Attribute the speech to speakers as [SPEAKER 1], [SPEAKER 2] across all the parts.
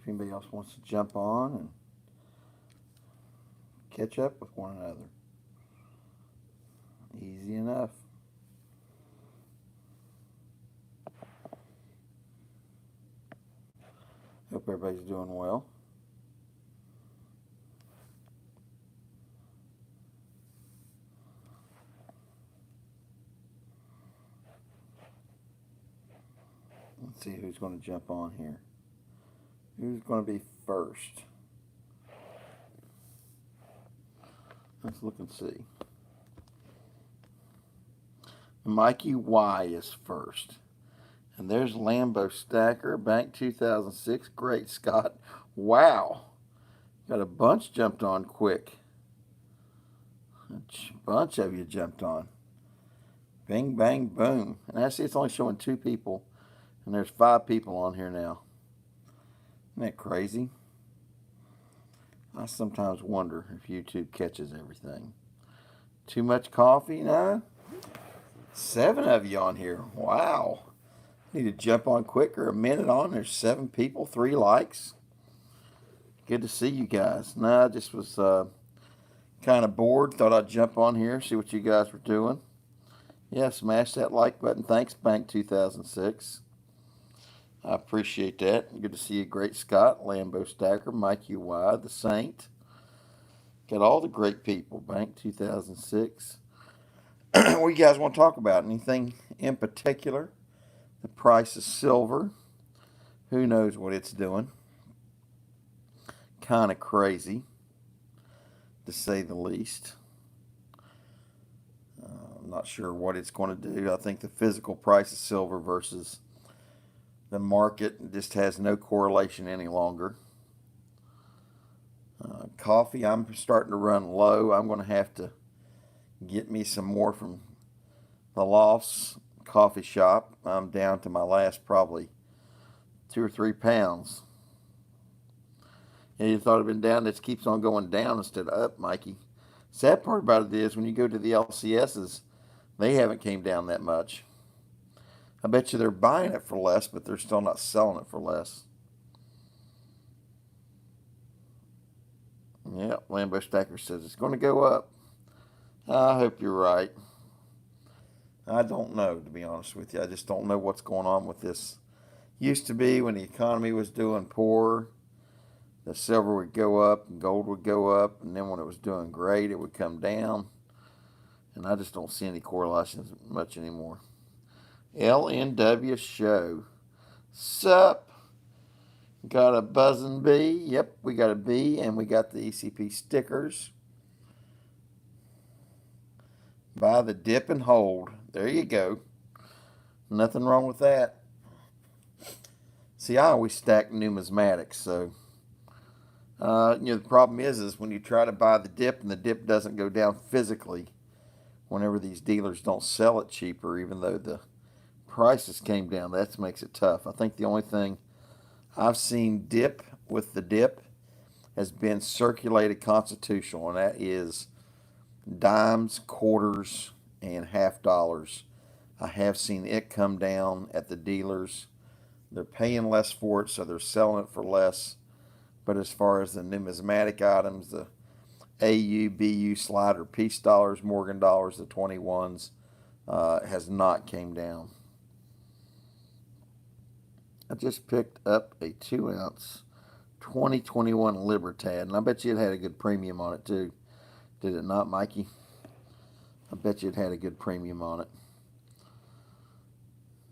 [SPEAKER 1] if anybody else wants to jump on and catch up with one another. Easy enough. Hope everybody's doing well. Let's see who's going to jump on here. Who's going to be first? Let's look and see. Mikey Y is first. And there's Lambo Stacker, Bank 2006. Great, Scott. Wow. Got a bunch jumped on quick. A bunch of you jumped on. Bing, bang, boom. And I see it's only showing 2 people. And there's 5 people on here now. Isn't that crazy? I sometimes wonder if YouTube catches everything. Too much coffee? No? 7 of you on here. Wow. Need to jump on quicker. A minute on. There's 7 people, 3 likes. Good to see you guys. No, I just was kind of bored. Thought I'd jump on here, see what you guys were doing. Yeah, smash that like button. Thanks, Bank 2006. I appreciate that. Good to see you, Great Scott, Lambo Stacker, Mike UY, The Saint. Got all the great people. Bank 2006. What do you guys want to talk about? Anything in particular? The price of silver. Who knows what it's doing? Kind of crazy, to say the least. I'm not sure what it's going to do. I think the physical price of silver versus the market just has no correlation any longer. Coffee, I'm starting to run low. I'm going to have to get me some more from the Lofts coffee shop. I'm down to my last probably 2 or 3 pounds. And you thought it'd been down, this keeps on going down instead of up, Mikey. Sad part about it is when you go to the LCSs, they haven't came down that much. I bet you they're buying it for less, but they're still not selling it for less. Yep, Lambo Stacker says it's going to go up. I hope you're right. I don't know, to be honest with you. I just don't know what's going on with this. Used to be when the economy was doing poor, the silver would go up and gold would go up, and then when it was doing great, it would come down. And I just don't see any correlations much anymore. LNW show. Sup? Got a buzzing bee. Yep, we got a bee, and we got the ECP stickers. Buy the dip and hold. There you go. Nothing wrong with that. See, I always stack numismatics, so the problem is when you try to buy the dip and the dip doesn't go down physically. Whenever these dealers don't sell it cheaper, even though the prices came down, that makes it tough. I think the only thing I've seen dip with the dip has been circulated constitutional, and that is dimes, quarters, and half dollars. I have seen it come down at the dealers. They're paying less for it, so they're selling it for less. But as far as the numismatic items, the AU, BU, slider, peace dollars, Morgan dollars, the 21s, has not came down. I just picked up a 2-ounce 2021 Libertad, and I bet you it had a good premium on it too. Did it not, Mikey? I bet you it had a good premium on it.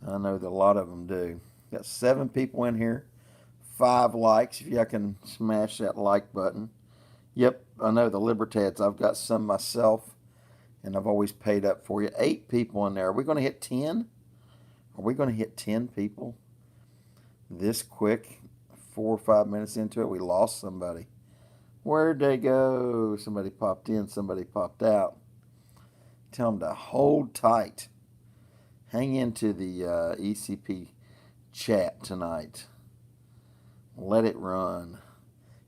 [SPEAKER 1] I know that a lot of them do. Got 7 people in here, 5 likes. If y'all can smash that like button. Yep, I know the Libertads. I've got some myself, and I've always paid up for you. 8 people in there. Are we going to hit 10? Are we going to hit 10 people this quick? 4 or 5 minutes into it, we lost somebody. Where'd they go? Somebody popped in, somebody popped out. Tell them to hold tight. Hang into the ECP chat tonight. Let it run.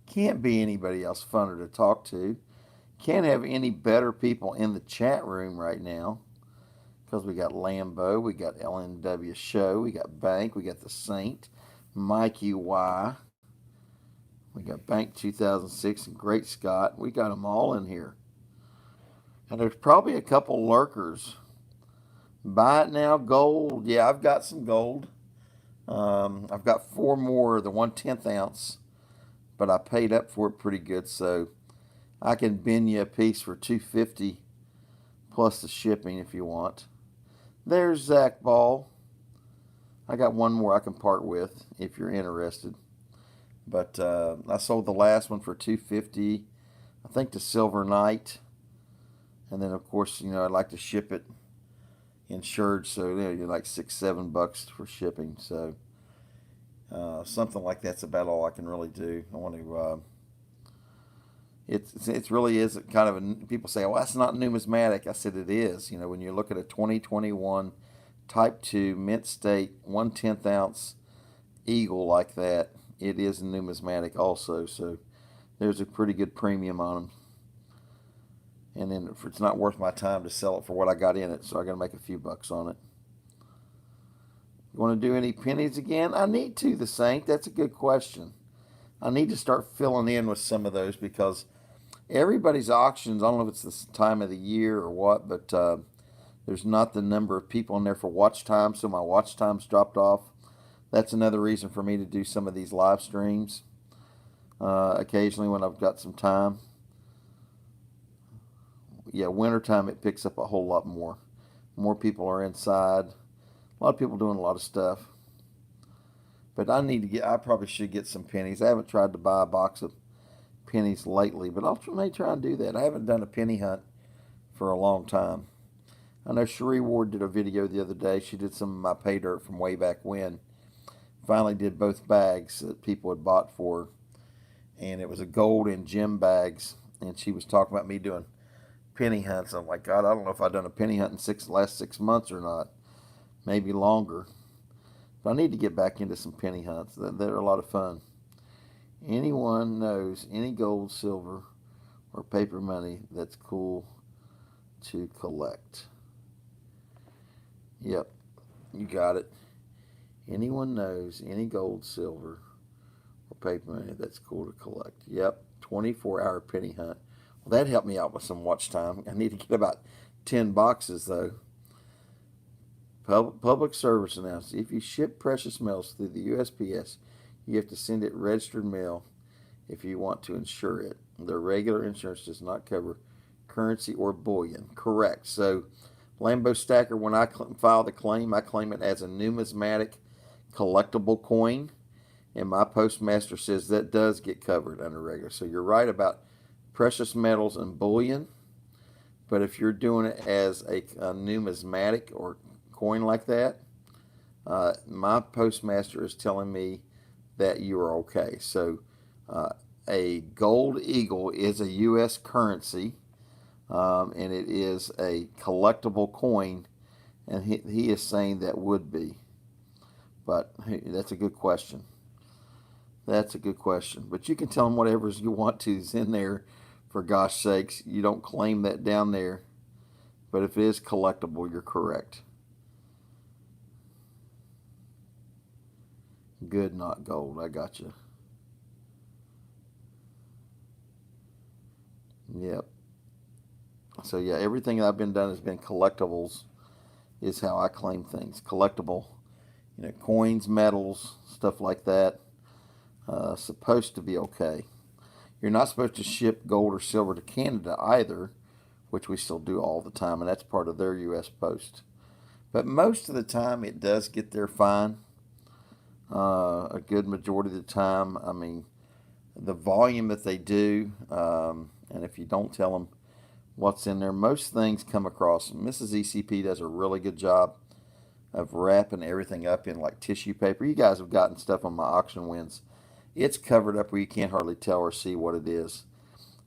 [SPEAKER 1] Can't be anybody else funner to talk to. Can't have any better people in the chat room right now. Because we got Lambo, we got LNW Show, we got Bank, we got The Saint, Mike UY. We got Bank 2006 and Great Scott. We got them all in here. And there's probably a couple lurkers. Buy it now, gold. Yeah, I've got some gold. I've got 4 more, the 1/10 ounce, but I paid up for it pretty good, so I can bend you a piece for $2.50 plus the shipping if you want. There's Zach Ball. I got one more I can part with if you're interested. But I sold the last one for $2.50. I think the Silver Knight. And then, of course, I'd like to ship it insured, so you're like $6-7 for shipping. So something like that's about all I can really do. I want to. It really is kind of people say, well, that's not numismatic. I said it is. When you look at a 2021 Type 2 Mint State 1/10 ounce eagle like that, it is numismatic also. So there's a pretty good premium on them. And then it's not worth my time to sell it for what I got in it, so I got to make a few bucks on it. You want to do any pennies again? I need to, the Saint. That's a good question. I need to start filling in with some of those because everybody's auctions, I don't know if it's the time of the year or what, but there's not the number of people in there for watch time, so my watch time's dropped off. That's another reason for me to do some of these live streams occasionally when I've got some time. Yeah, wintertime it picks up a whole lot more. More people are inside. A lot of people doing a lot of stuff. But I probably should get some pennies. I haven't tried to buy a box of pennies lately, but I may try and do that. I haven't done a penny hunt for a long time. I know Cherie Ward did a video the other day. She did some of my pay dirt from way back when. Finally did both bags that people had bought for her. And it was a gold and gem bags. And she was talking about me doing penny hunts. I'm like, God, I don't know if I've done a penny hunt in the last 6 months or not. Maybe longer. But I need to get back into some penny hunts. They're a lot of fun. Anyone knows any gold, silver, or paper money that's cool to collect? Yep, you got it. Anyone knows any gold, silver, or paper money that's cool to collect? Yep, 24-hour penny hunt. Well, that helped me out with some watch time. I need to get about 10 boxes, though. Public service announcement. If you ship precious metals through the USPS, you have to send it registered mail if you want to insure it. The regular insurance does not cover currency or bullion. Correct. So, Lambo Stacker, when I file the claim, I claim it as a numismatic collectible coin. And my postmaster says that does get covered under regular. So, you're right about precious metals and bullion. But if you're doing it as a numismatic or coin like that, my postmaster is telling me that you are okay. So a gold eagle is a U.S. currency, and it is a collectible coin, and he is saying that would be. But hey, that's a good question. That's a good question. But you can tell him whatever you want to is in there, for gosh sakes. You don't claim that down there. But if it is collectible, you're correct. Good, not gold. I got you. Yep. So yeah, everything I've been done has been collectibles. Is how I claim things. Collectible, coins, metals, stuff like that. Supposed to be okay. You're not supposed to ship gold or silver to Canada either, which we still do all the time, and that's part of their U.S. post. But most of the time, it does get there fine. A good majority of the time, I mean, the volume that they do, and if you don't tell them what's in there, most things come across. Mrs. ECP does a really good job of wrapping everything up in like tissue paper. You guys have gotten stuff on my auction wins. It's covered up where you can't hardly tell or see what it is.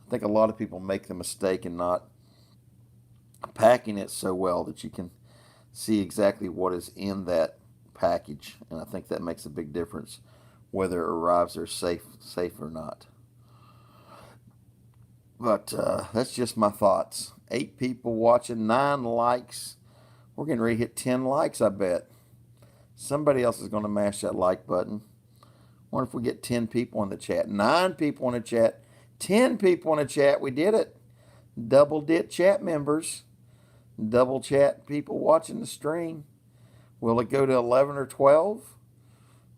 [SPEAKER 1] I think a lot of people make the mistake in not packing it so well that you can see exactly what is in that package, and I think that makes a big difference whether it arrives there safe or not. But that's just my thoughts. 8 people watching, 9 likes. We're getting ready to hit 10 likes, I bet. Somebody else is going to mash that like button. Wonder if we get 10 people in the chat, 9 people in the chat, 10 people in the chat. We did it. Double dip chat members, double chat people watching the stream. Will it go to 11 or 12?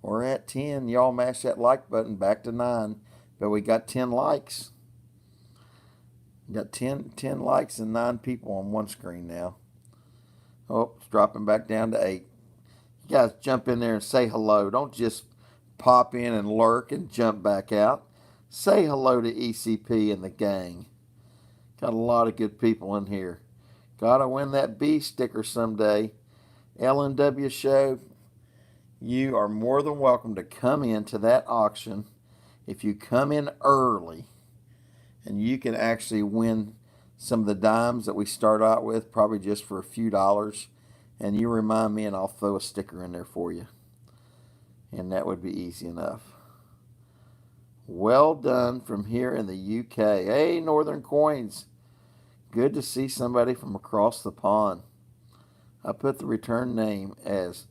[SPEAKER 1] We're at 10. Y'all mash that like button back to 9. But we got 10 likes. Got 10 likes and 9 people on one screen now. Oh, it's dropping back down to 8. You guys jump in there and say hello. Don't just pop in and lurk and jump back out. Say hello to ECP and the gang. Got a lot of good people in here. Gotta win that B sticker someday. LNW show, you are more than welcome to come into that auction. If you come in early, and you can actually win some of the dimes that we start out with, probably just for a few dollars. And you remind me and I'll throw a sticker in there for you. And that would be easy enough. Well done from here in the UK. Hey, Northern Coins. Good to see somebody from across the pond. I put the return name as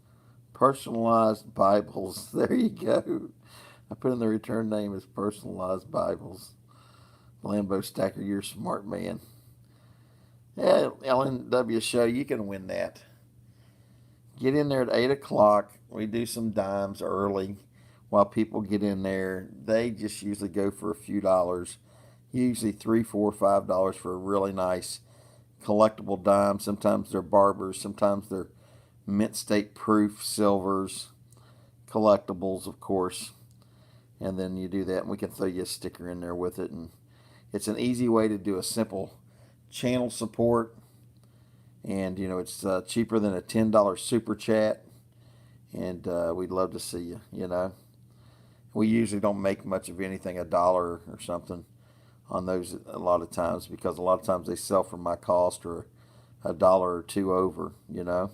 [SPEAKER 1] Personalized Bibles. There you go. I put in the return name as Personalized Bibles. Lambo Stacker, you're a smart man. Yeah, LNW show, you can win that. Get in there at 8 o'clock. We do some dimes early while people get in there. They just usually go for a few dollars. Usually $3, $4, $5 for a really nice collectible dime. Sometimes they're barbers, sometimes they're mint state proof silvers, collectibles, of course. And then you do that, and we can throw you a sticker in there with it. And it's an easy way to do a simple channel support. And, you know, it's cheaper than a $10 super chat. And we'd love to see you, you know. We usually don't make much of anything, $1 or something on those a lot of times, because a lot of times they sell for my cost or $1 or $2 over, you know.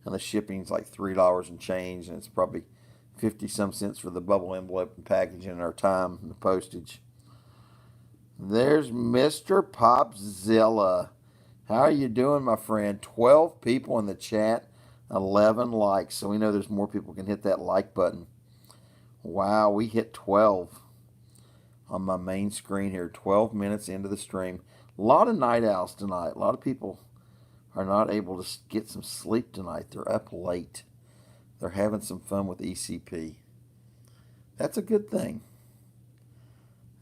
[SPEAKER 1] And the shipping's like $3 and change, and it's probably 50 some cents for the bubble envelope and packaging and our time and the postage. There's Mr. Popzilla. How are you doing, my friend? 12 people in the chat, 11 likes. So we know there's more people can hit that like button. Wow, we hit 12 on my main screen here. 12 minutes into the stream. A lot of night owls tonight. A lot of people are not able to get some sleep tonight. They're up late. They're having some fun with ECP. That's a good thing.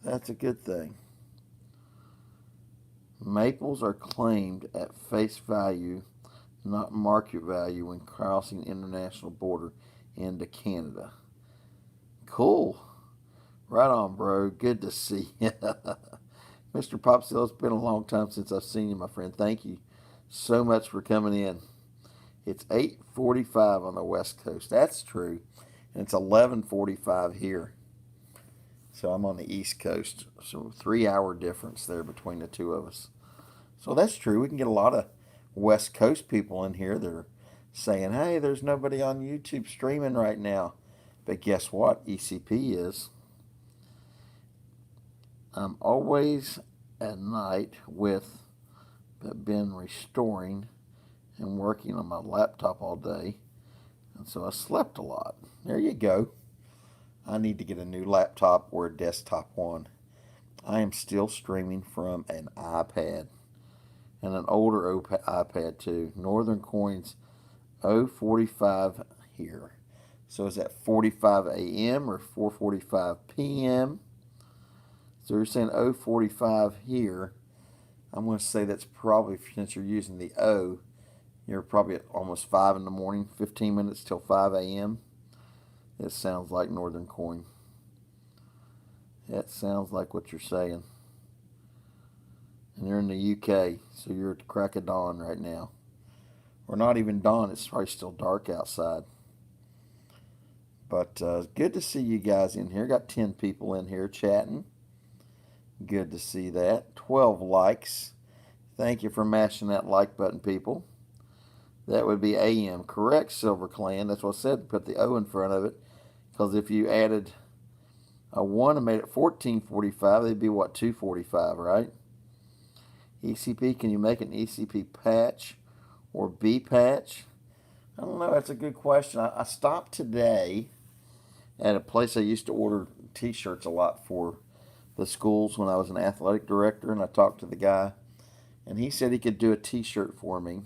[SPEAKER 1] That's a good thing. Maples are claimed at face value, not market value, when crossing international border into Canada. Cool. Right on, bro. Good to see you. Mr. Popsicle, it's been a long time since I've seen you, my friend. Thank you so much for coming in. It's 8:45 on the West Coast. That's true. And it's 11:45 here. So I'm on the East Coast. So 3-hour difference there between the two of us. So that's true. We can get a lot of West Coast people in here that are saying, hey, there's nobody on YouTube streaming right now. But guess what? ECP is. I'm always at night with, but been restoring and working on my laptop all day. And so I slept a lot. There you go. I need to get a new laptop or a desktop one. I am still streaming from an iPad. And an older iPad too. Northern Coins 045 here. So is that 45 a.m. or 4:45 p.m.? So you're saying 045 here. I'm going to say that's probably, since you're using the O, you're probably at almost 5 in the morning, 15 minutes till 5 a.m. It sounds like Northern Coin. That sounds like what you're saying. And you're in the UK, so you're at the crack of dawn right now. Or not even dawn, it's probably still dark outside. But good to see you guys in here. Got 10 people in here chatting. Good to see that. 12 likes. Thank you for mashing that like button, people. That would be AM. Correct, Silver Clan. That's what I said. Put the O in front of it. Because if you added a 1 and made it 1445, they'd be what, 245, right? ECP, can you make an ECP patch or B patch? I don't know. That's a good question. I stopped today at a place I used to order T-shirts a lot for the schools when I was an athletic director, and I talked to the guy, and he said he could do a T-shirt for me,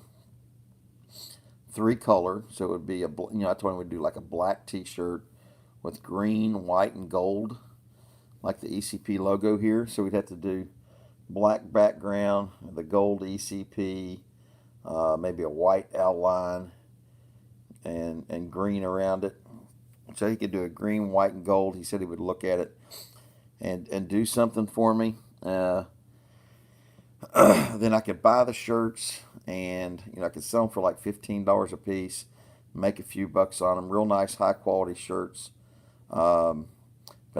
[SPEAKER 1] 3-color. So it would be I told him we'd do like a black T-shirt with green, white, and gold, like the ECP logo here. So we'd have to do black background, the gold ECP, maybe a white outline, and green around it. So he could do a green, white, and gold. He said he would look at it and do something for me. Then I could buy the shirts, and I could sell them for like $15 a piece, make a few bucks on them. Real nice, high quality shirts. But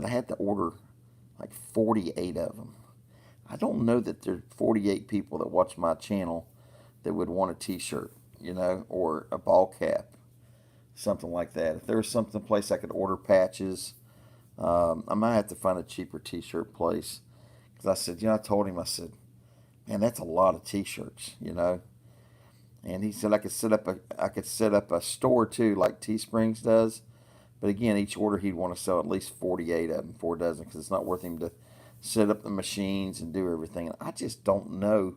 [SPEAKER 1] I had to order like 48 of them. I don't know that there's 48 people that watch my channel that would want a T-shirt, or a ball cap, something like that. If there was something place I could order patches, I might have to find a cheaper T-shirt place. Because I said, I told him, I said, man, that's a lot of T-shirts, And he said I could set up a store too, like Teesprings does. But again, each order he'd want to sell at least 48 of them, 4 dozen, because it's not worth him to set up the machines and do everything. And I just don't know,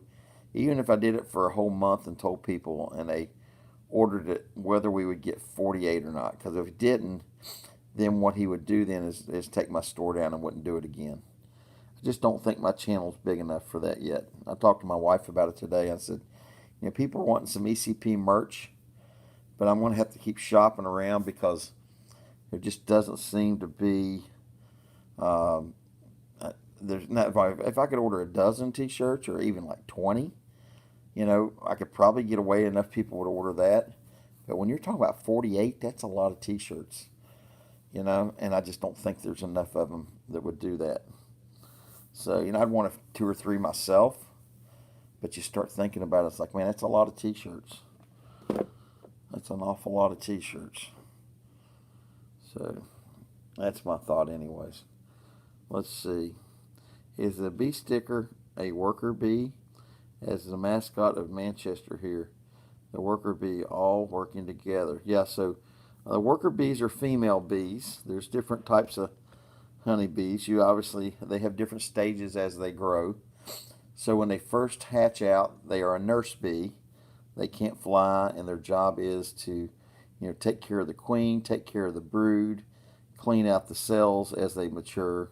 [SPEAKER 1] even if I did it for a whole month and told people and they ordered it, whether we would get 48 or not. Because if he didn't, then what he would do then is take my store down and wouldn't do it again. I just don't think my channel's big enough for that yet. I talked to my wife about it today. I said, people are wanting some ECP merch, but I'm going to have to keep shopping around because there just doesn't seem to be, there's not, if I could order a dozen T-shirts or even like 20, I could probably get away. Enough people would order that. But when you're talking about 48, that's a lot of T-shirts, and I just don't think there's enough of them that would do that. So, I'd want 2 or 3 myself, but you start thinking about it, it's like, man, that's a lot of T-shirts. That's an awful lot of T-shirts. So, that's my thought anyways. Let's see. Is the bee sticker a worker bee? As the mascot of Manchester here. The worker bee all working together. Yeah, so the worker bees are female bees. There's different types of honeybees. They have different stages as they grow. So when they first hatch out, they are a nurse bee. They can't fly, and their job is to, take care of the queen, take care of the brood, clean out the cells as they mature.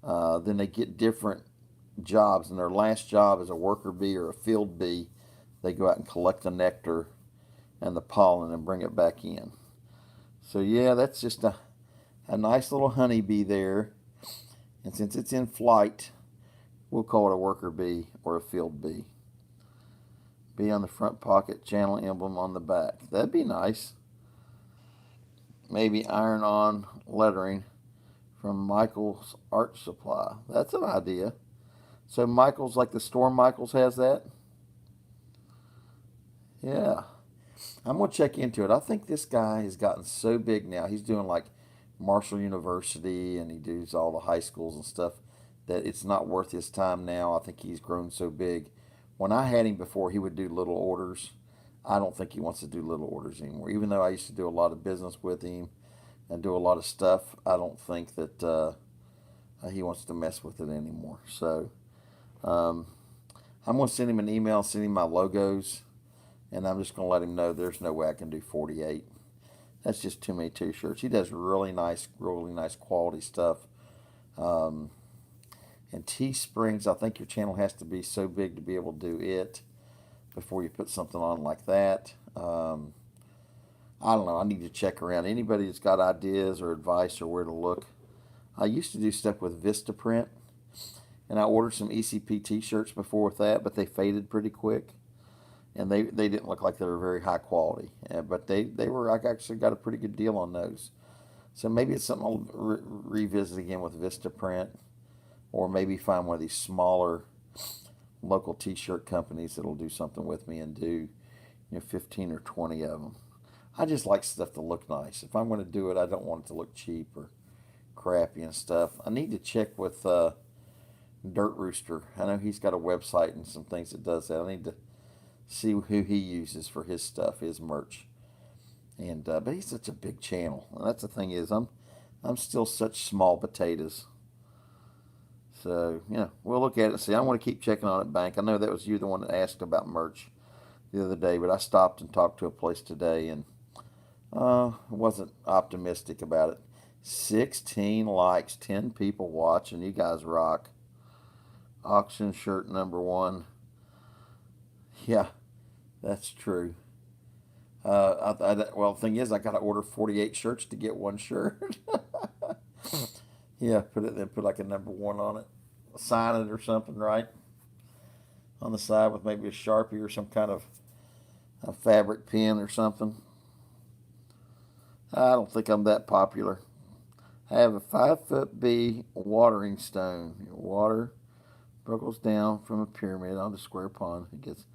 [SPEAKER 1] Then they get different jobs, and their last job as a worker bee or a field bee, they go out and collect the nectar and the pollen and bring it back in. So yeah, that's just a nice little honeybee there. And since it's in flight, we'll call it a worker bee or a field bee. Bee on the front pocket, channel emblem on the back. That'd be nice. Maybe iron-on lettering from Michael's Art Supply. That's an idea. So Michael's, like the store Michael's has that? Yeah. I'm going to check into it. I think this guy has gotten so big now. He's doing like Marshall University, and he does all the high schools and stuff, that it's not worth his time now. I think he's grown so big. When I had him before, he would do little orders. I don't think he wants to do little orders anymore. Even though I used to do a lot of business with him and do a lot of stuff, I don't think that he wants to mess with it anymore. So I'm going to send him an email, send him my logos, and I'm just going to let him know there's no way I can do 48. That's just too many T-shirts. He does really nice quality stuff. And Teesprings, I think your channel has to be so big to be able to do it before you put something on like that. I don't know. I need to check around. Anybody that's got ideas or advice or where to look. I used to do stuff with Vistaprint, and I ordered some ECP T-shirts before with that, but they faded pretty quick, and they didn't look like they were very high quality. But they were. I actually got a pretty good deal on those. So maybe it's something I'll revisit again with Vistaprint, or maybe find one of these smaller local T-shirt companies that'll do something with me and do 15 or 20 of them. I just like stuff to look nice. If I'm going to do it, I don't want it to look cheap or crappy and stuff. I need to check with Dirt Rooster. I know he's got a website and some things that does that. I need to see who he uses for his stuff, his merch. And but he's such a big channel. And that's the thing is, I'm I'm still such small potatoes. So, we'll look at it and see. I want to keep checking on it, Bank. I know that was you, the one that asked about merch the other day, but I stopped and talked to a place today and wasn't optimistic about it. 16 likes, 10 people watching. You guys rock. Auction shirt number one. Yeah, that's true. Well, the thing is, I got to order 48 shirts to get one shirt. Yeah, put like a number one on it, sign it or something, right? On the side with maybe a Sharpie or some kind of a fabric pen or something. I don't think I'm that popular. I have a 5 foot B watering stone. Water trickles down from a pyramid onto a square pond. It gets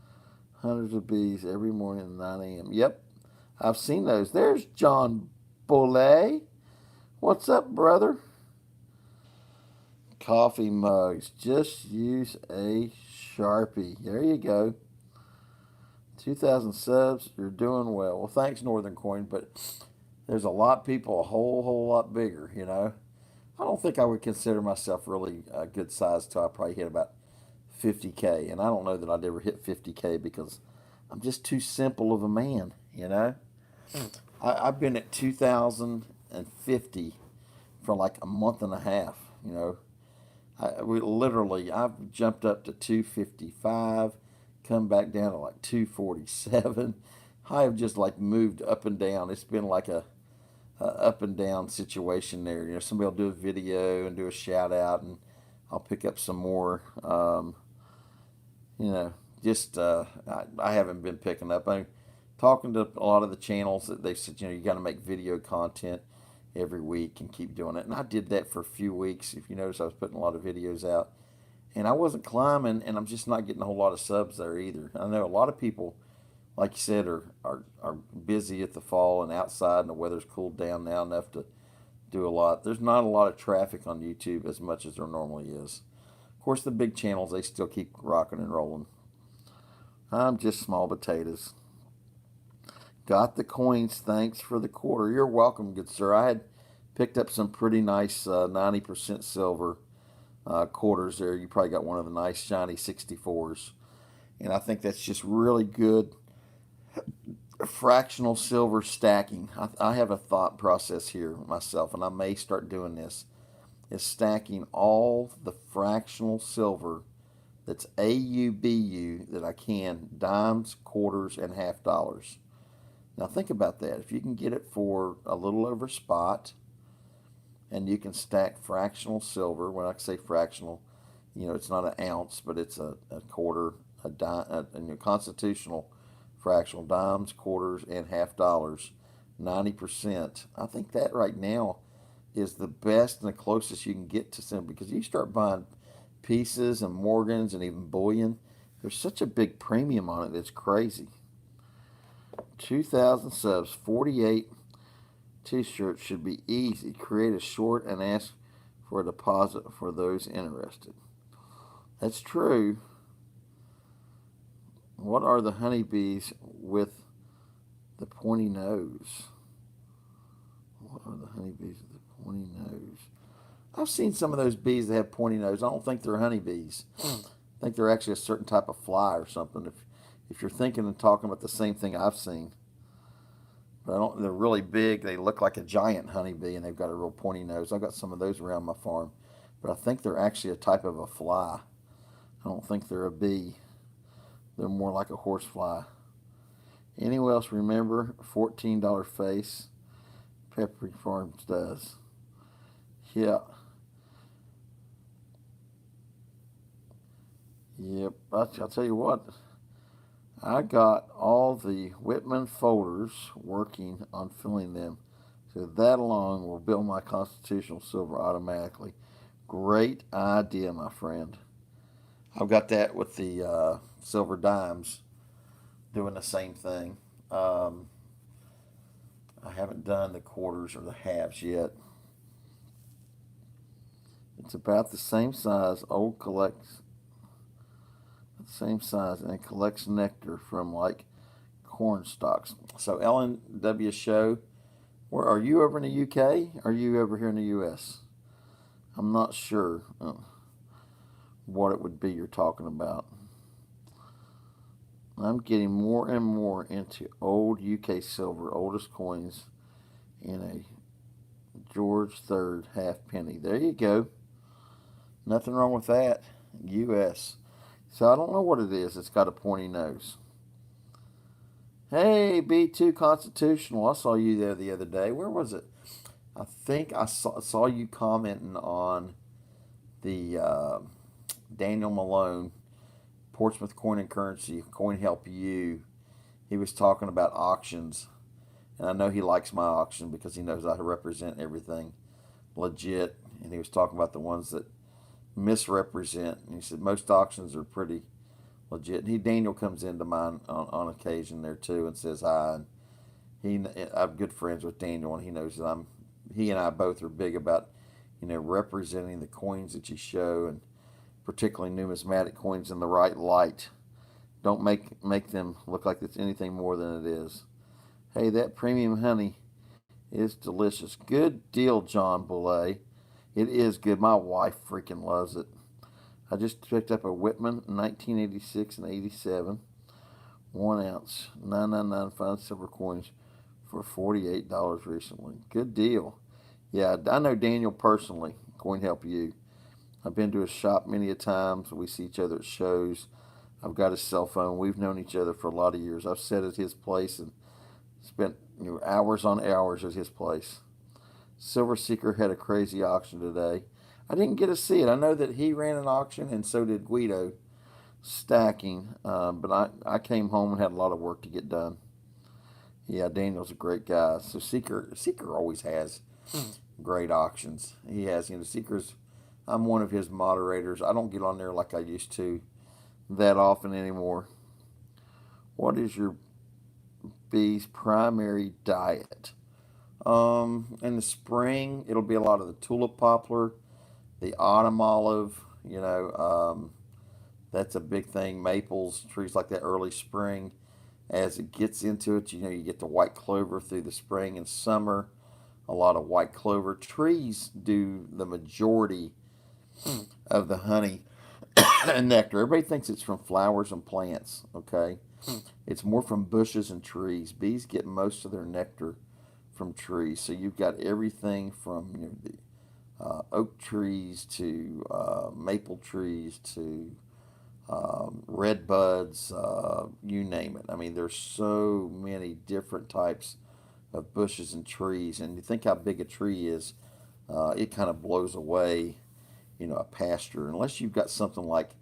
[SPEAKER 1] hundreds of bees every morning at 9 a.m. Yep, I've seen those. There's John Bolle. What's up, brother? Coffee mugs. Just use a Sharpie. There you go. 2,000 subs. You're doing well. Well, thanks, Northern Coin, but there's a lot of people a whole lot bigger, I don't think I would consider myself really a good size till I probably hit about 50K. And I don't know that I'd ever hit 50K because I'm just too simple of a man. I've been at 2,050 for like a month and a half. I've jumped up to 255, come back down to like 247. I have just like moved up and down. It's been like a up and down situation there. Somebody will do a video and do a shout out, and I'll pick up some more. You know, just I haven't been picking up. I'm talking to a lot of the channels that they said, you got to make video content every week and keep doing it. And I did that for a few weeks. If you notice, I was putting a lot of videos out, and I wasn't climbing, and I'm just not getting a whole lot of subs there either. I know a lot of people, like you said, are busy at the fall and outside, and the weather's cooled down now enough to do a lot. There's not a lot of traffic on YouTube as much as there normally is. Of course, the big channels, they still keep rocking and rolling. I'm just small potatoes. Got the coins. Thanks for the quarter. You're welcome, good sir. I had picked up some pretty nice 90% silver quarters there. You probably got one of the nice shiny 64s. And I think that's just really good fractional silver stacking. I have a thought process here myself, and I may start doing this, is stacking all the fractional silver that's AUBU that I can, dimes, quarters, and half dollars. Now think about that. If you can get it for a little over spot, and you can stack fractional silver, when I say fractional, it's not an ounce, but it's a quarter, a dime, and your constitutional fractional dimes, quarters, and half dollars, 90%. I think that right now is the best and the closest you can get to silver, because you start buying pieces and Morgans and even bullion, there's such a big premium on it that's crazy. 2,000 subs, 48 t-shirts should be easy. Create a short and ask for a deposit for those interested. That's true. What are the honeybees with the pointy nose? What are the honeybees with the pointy nose? I've seen some of those bees that have pointy nose. I don't think they're honeybees. I think they're actually a certain type of fly or something. If you're thinking and talking about the same thing I've seen. But they're really big. They look like a giant honeybee, and they've got a real pointy nose. I've got some of those around my farm. But I think they're actually a type of a fly. I don't think they're a bee. They're more like a horsefly. Anyone else remember $14 face? Peppery Farms does. Yeah. Yep. I'll tell you what. I got all the Whitman folders working on filling them. So that alone will build my constitutional silver automatically. Great idea, my friend. I've got that with the silver dimes doing the same thing. I haven't done the quarters or the halves yet. It's about the same size. Old collects the same size and it collects nectar from like corn stalks. So LNW show, Where are you over in the UK? Are you over here in the US? I'm not sure what it would be you're talking about. I'm getting more and more into old UK silver, oldest coins in a George III halfpenny. There you go. Nothing wrong with that. US. So I don't know what it is. It's got a pointy nose. Hey, B2 Constitutional. I saw you there the other day. Where was it? I think I saw you commenting on the Daniel Malone, Portsmouth Coin and Currency, Coin Help You. He was talking about auctions. And I know he likes my auction because he knows I represent everything legit. And he was talking about the ones that misrepresent. And he said most auctions are pretty legit. Daniel comes into mine on occasion there too and says hi. And I'm good friends with Daniel, and he knows that he and I both are big about, representing the coins that you show, and particularly numismatic coins in the right light. Don't make them look like it's anything more than it is. Hey, that premium honey is delicious. Good deal, John Boulay. It is good. My wife freaking loves it. I just picked up a Whitman 1986 and 87, 1 ounce, 999 fine silver coins for $48 recently. Good deal. Yeah, I know Daniel personally. Coin Help You. I've been to his shop many a times. We see each other at shows. I've got his cell phone. We've known each other for a lot of years. I've sat at his place and spent hours on hours at his place. Silver Seeker had a crazy auction today. I didn't get to see it. I know that he ran an auction, and so did Guido stacking. But I came home and had a lot of work to get done. Yeah, Daniel's a great guy. So Seeker always has great auctions. He has, Seeker's. I'm one of his moderators. I don't get on there like I used to that often anymore. What is your bee's primary diet? In the spring, it'll be a lot of the tulip poplar, the autumn olive. That's a big thing. Maples, trees like that early spring. As it gets into it, you get the white clover through the spring and summer. A lot of white clover. Trees do the majority of the honey and nectar. Everybody thinks it's from flowers and plants, okay? It's more from bushes and trees. Bees get most of their nectar from trees. So you've got everything from the oak trees to maple trees to red buds, you name it. I mean, there's so many different types of bushes and trees. And you think how big a tree is, it kind of blows away, a pasture. Unless you've got something like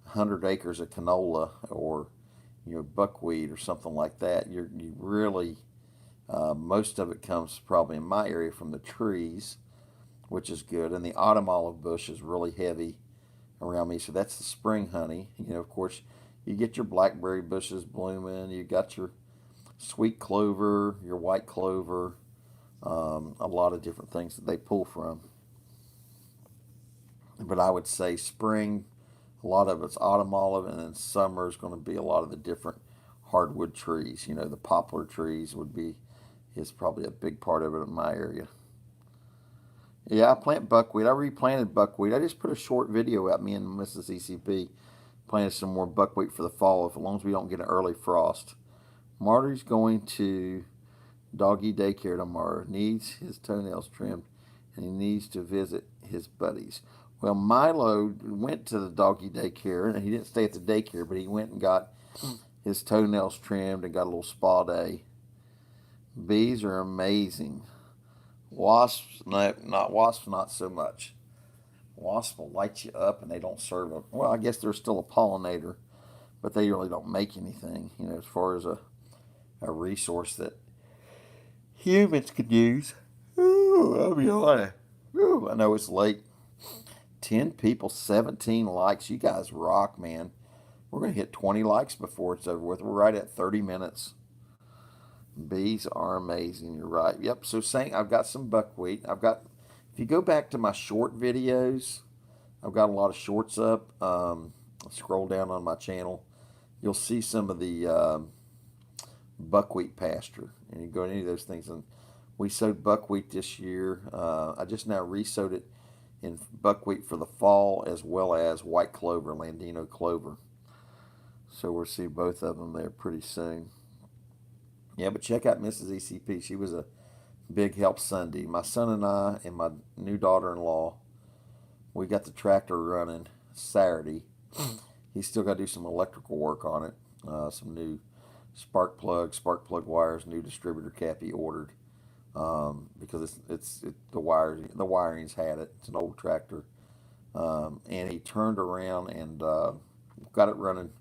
[SPEAKER 1] 100 acres of canola or, buckwheat or something like that, you really, most of it comes probably in my area from the trees, which is good. And the autumn olive bush is really heavy around me, so that's the spring honey. Of course, you get your blackberry bushes blooming. You got your sweet clover, your white clover, a lot of different things that they pull from. But I would say spring, a lot of it's autumn olive, and then summer is going to be a lot of the different hardwood trees. The poplar trees is probably a big part of it in my area. Yeah, I plant buckwheat. I replanted buckwheat. I just put a short video out, me and Mrs. ECP planted some more buckwheat for the fall, as long as we don't get an early frost. Marty's going to doggy daycare tomorrow. Needs his toenails trimmed, and he needs to visit his buddies. Well, Milo went to the doggy daycare, and he didn't stay at the daycare, but he went and got his toenails trimmed and got a little spa day. Bees are amazing. Wasps, no, not so much. Wasps will light you up, and they don't serve a. Well, I guess they're still a pollinator, but they really don't make anything, as far as a resource that humans could use. Ooh, I'll be honest. Ooh, I know it's late. 10 people, 17 likes. You guys rock, man. We're going to hit 20 likes before it's over with. We're right at 30 minutes. Bees are amazing. You're right. Yep. So saying I've got some buckwheat. If you go back to my short videos, I've got a lot of shorts up. Scroll down on my channel. You'll see some of the buckwheat pasture. And you go to any of those things. And We sowed buckwheat this year. I just now re-sowed it in buckwheat for the fall, as well as white clover, Landino clover. So we'll see both of them there pretty soon. Yeah, but check out Mrs. ECP. She was a big help Sunday. My son and I and my new daughter-in-law, we got the tractor running Saturday. He's still got to do some electrical work on it, some new spark plug wires, new distributor cap he ordered, because the wiring's had it. It's an old tractor, and he turned around and got it running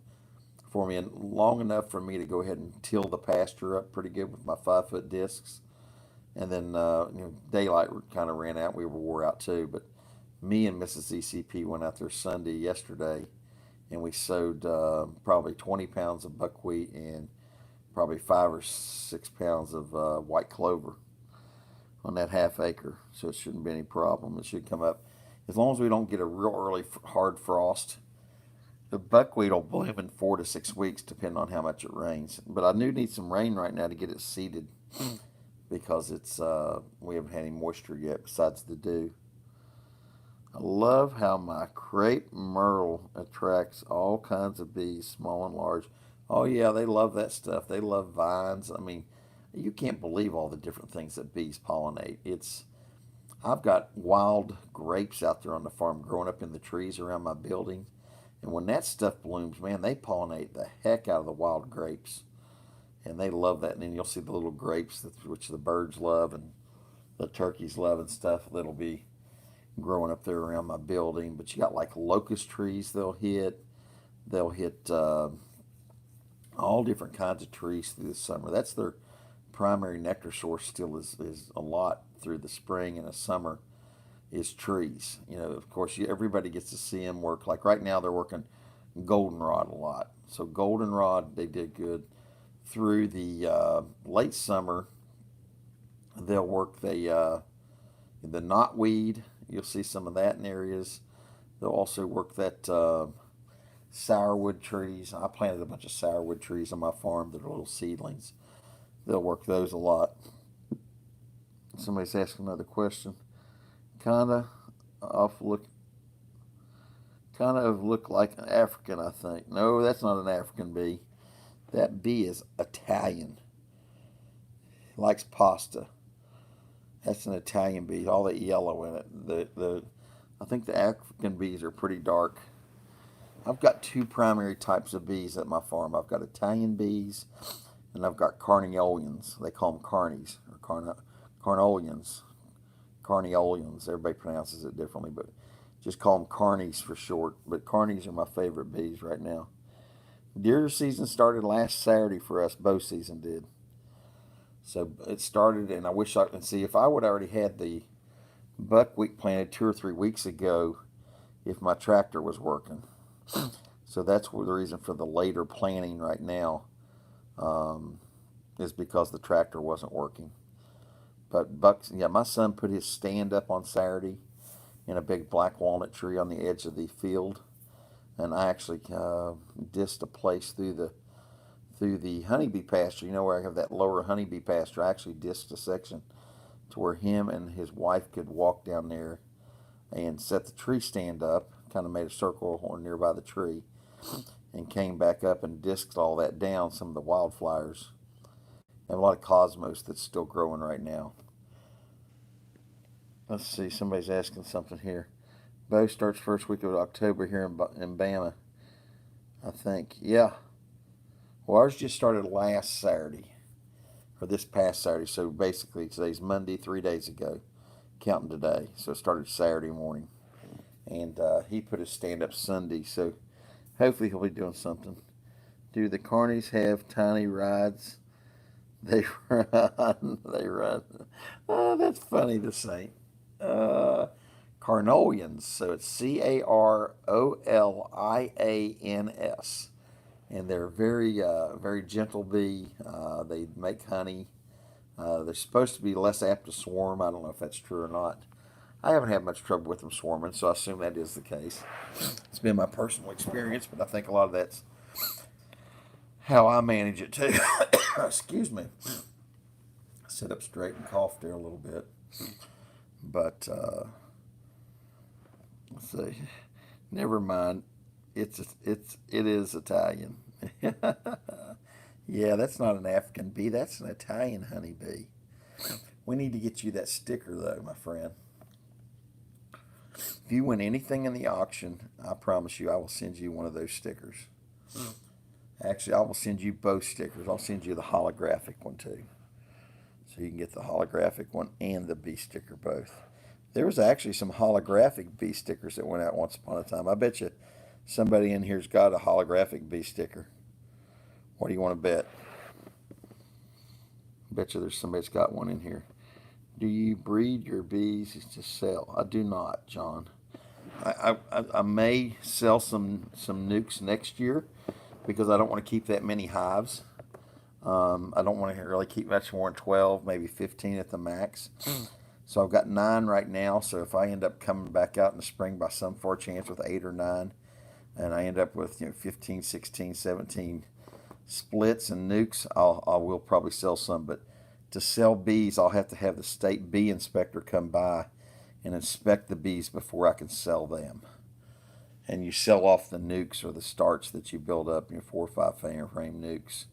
[SPEAKER 1] for me, and long enough for me to go ahead and till the pasture up pretty good with my 5 foot discs. And then daylight kind of ran out. We were wore out too, but me and Mrs. ECP went out there yesterday, and we sowed probably 20 pounds of buckwheat and probably 5 or 6 pounds of white clover on that half acre. So it shouldn't be any problem. It should come up as long as we don't get a real early hard frost. The buckwheat will bloom in 4 to 6 weeks, depending on how much it rains. But I do need some rain right now to get it seeded, because we haven't had any moisture yet besides the dew. I love how my crepe myrtle attracts all kinds of bees, small and large. Oh yeah, they love that stuff. They love vines. I mean, you can't believe all the different things that bees pollinate. I've got wild grapes out there on the farm growing up in the trees around my building. And when that stuff blooms, man, they pollinate the heck out of the wild grapes. And they love that. And then you'll see the little grapes, which the birds love and the turkeys love and stuff, that'll be growing up there around my building. But you got like locust trees they'll hit. They'll hit all different kinds of trees through the summer. That's their primary nectar source still is a lot through the spring and the summer is trees. Of course, everybody gets to see them work. Like right now, they're working goldenrod a lot. So goldenrod, they did good. Through the late summer, they'll work the knotweed. You'll see some of that in areas. They'll also work that sourwood trees. I planted a bunch of sourwood trees on my farm that are little seedlings. They'll work those a lot. Somebody's asking another question. Kind of look like an African, I think. No, that's not an African bee. That bee is Italian. Likes pasta. That's an Italian bee. All that yellow in it. I think the African bees are pretty dark. I've got 2 primary types of bees at my farm. I've got Italian bees, and I've got carnioles. They call them carnies or carnioles. Carnioles. Everybody pronounces it differently, but just call them carnies for short. But carnies are my favorite bees right now. Deer season started last Saturday for us. Bow season did. So it started, and I wish I could see if I would already had the buckwheat planted 2 or 3 weeks ago, if my tractor was working. So that's the reason for the later planting right now, is because the tractor wasn't working. But my son put his stand up on Saturday in a big black walnut tree on the edge of the field, and I actually dissed a place through the honeybee pasture. Where I have that lower honeybee pasture. I actually dissed a section to where him and his wife could walk down there and set the tree stand up. Kind of made a circle nearby the tree, and came back up and disked all that down. Some of the wildflowers. I have a lot of cosmos that's still growing right now. Let's see, somebody's asking something here. Bow starts first week of October here in Bama, I think. Yeah. Well, ours just started last Saturday, or this past Saturday. So basically, today's Monday, 3 days ago, counting today. So it started Saturday morning. And he put his stand up Sunday. So hopefully he'll be doing something. Do the carnies have tiny rides? They run. They run. Oh, that's funny to say. Carnolians. So it's Carolians. And they're very gentle bee. They make honey. They're supposed to be less apt to swarm. I don't know if that's true or not. I haven't had much trouble with them swarming, so I assume that is the case. It's been my personal experience, but I think a lot of that's how I manage it too. Excuse me. Sit up straight and cough there a little bit. But let's see. Never mind. It is Italian. Yeah, that's not an African bee. That's an Italian honeybee. We need to get you that sticker though, my friend. If you win anything in the auction, I promise you I will send you one of those stickers. Actually, I will send you both stickers. I'll send you the holographic one too. So you can get the holographic one and the bee sticker both. There was actually some holographic bee stickers that went out once upon a time. I bet you somebody in here's got a holographic bee sticker. What do you want to bet? I bet you there's somebody's got one in here. Do you breed your bees to sell? I do not, John. I may sell some nukes next year because I don't want to keep that many hives. I don't want to really keep much more than 12, maybe 15 at the max. So I've got 9 right now. So if I end up coming back out in the spring by some far chance with 8 or 9, and I end up with 15, 16, 17 splits and nukes, I will probably sell some. But to sell bees, I'll have to have the state bee inspector come by and inspect the bees before I can sell them. And you sell off the nukes or the starts that you build up, 4 or 5 frame nukes.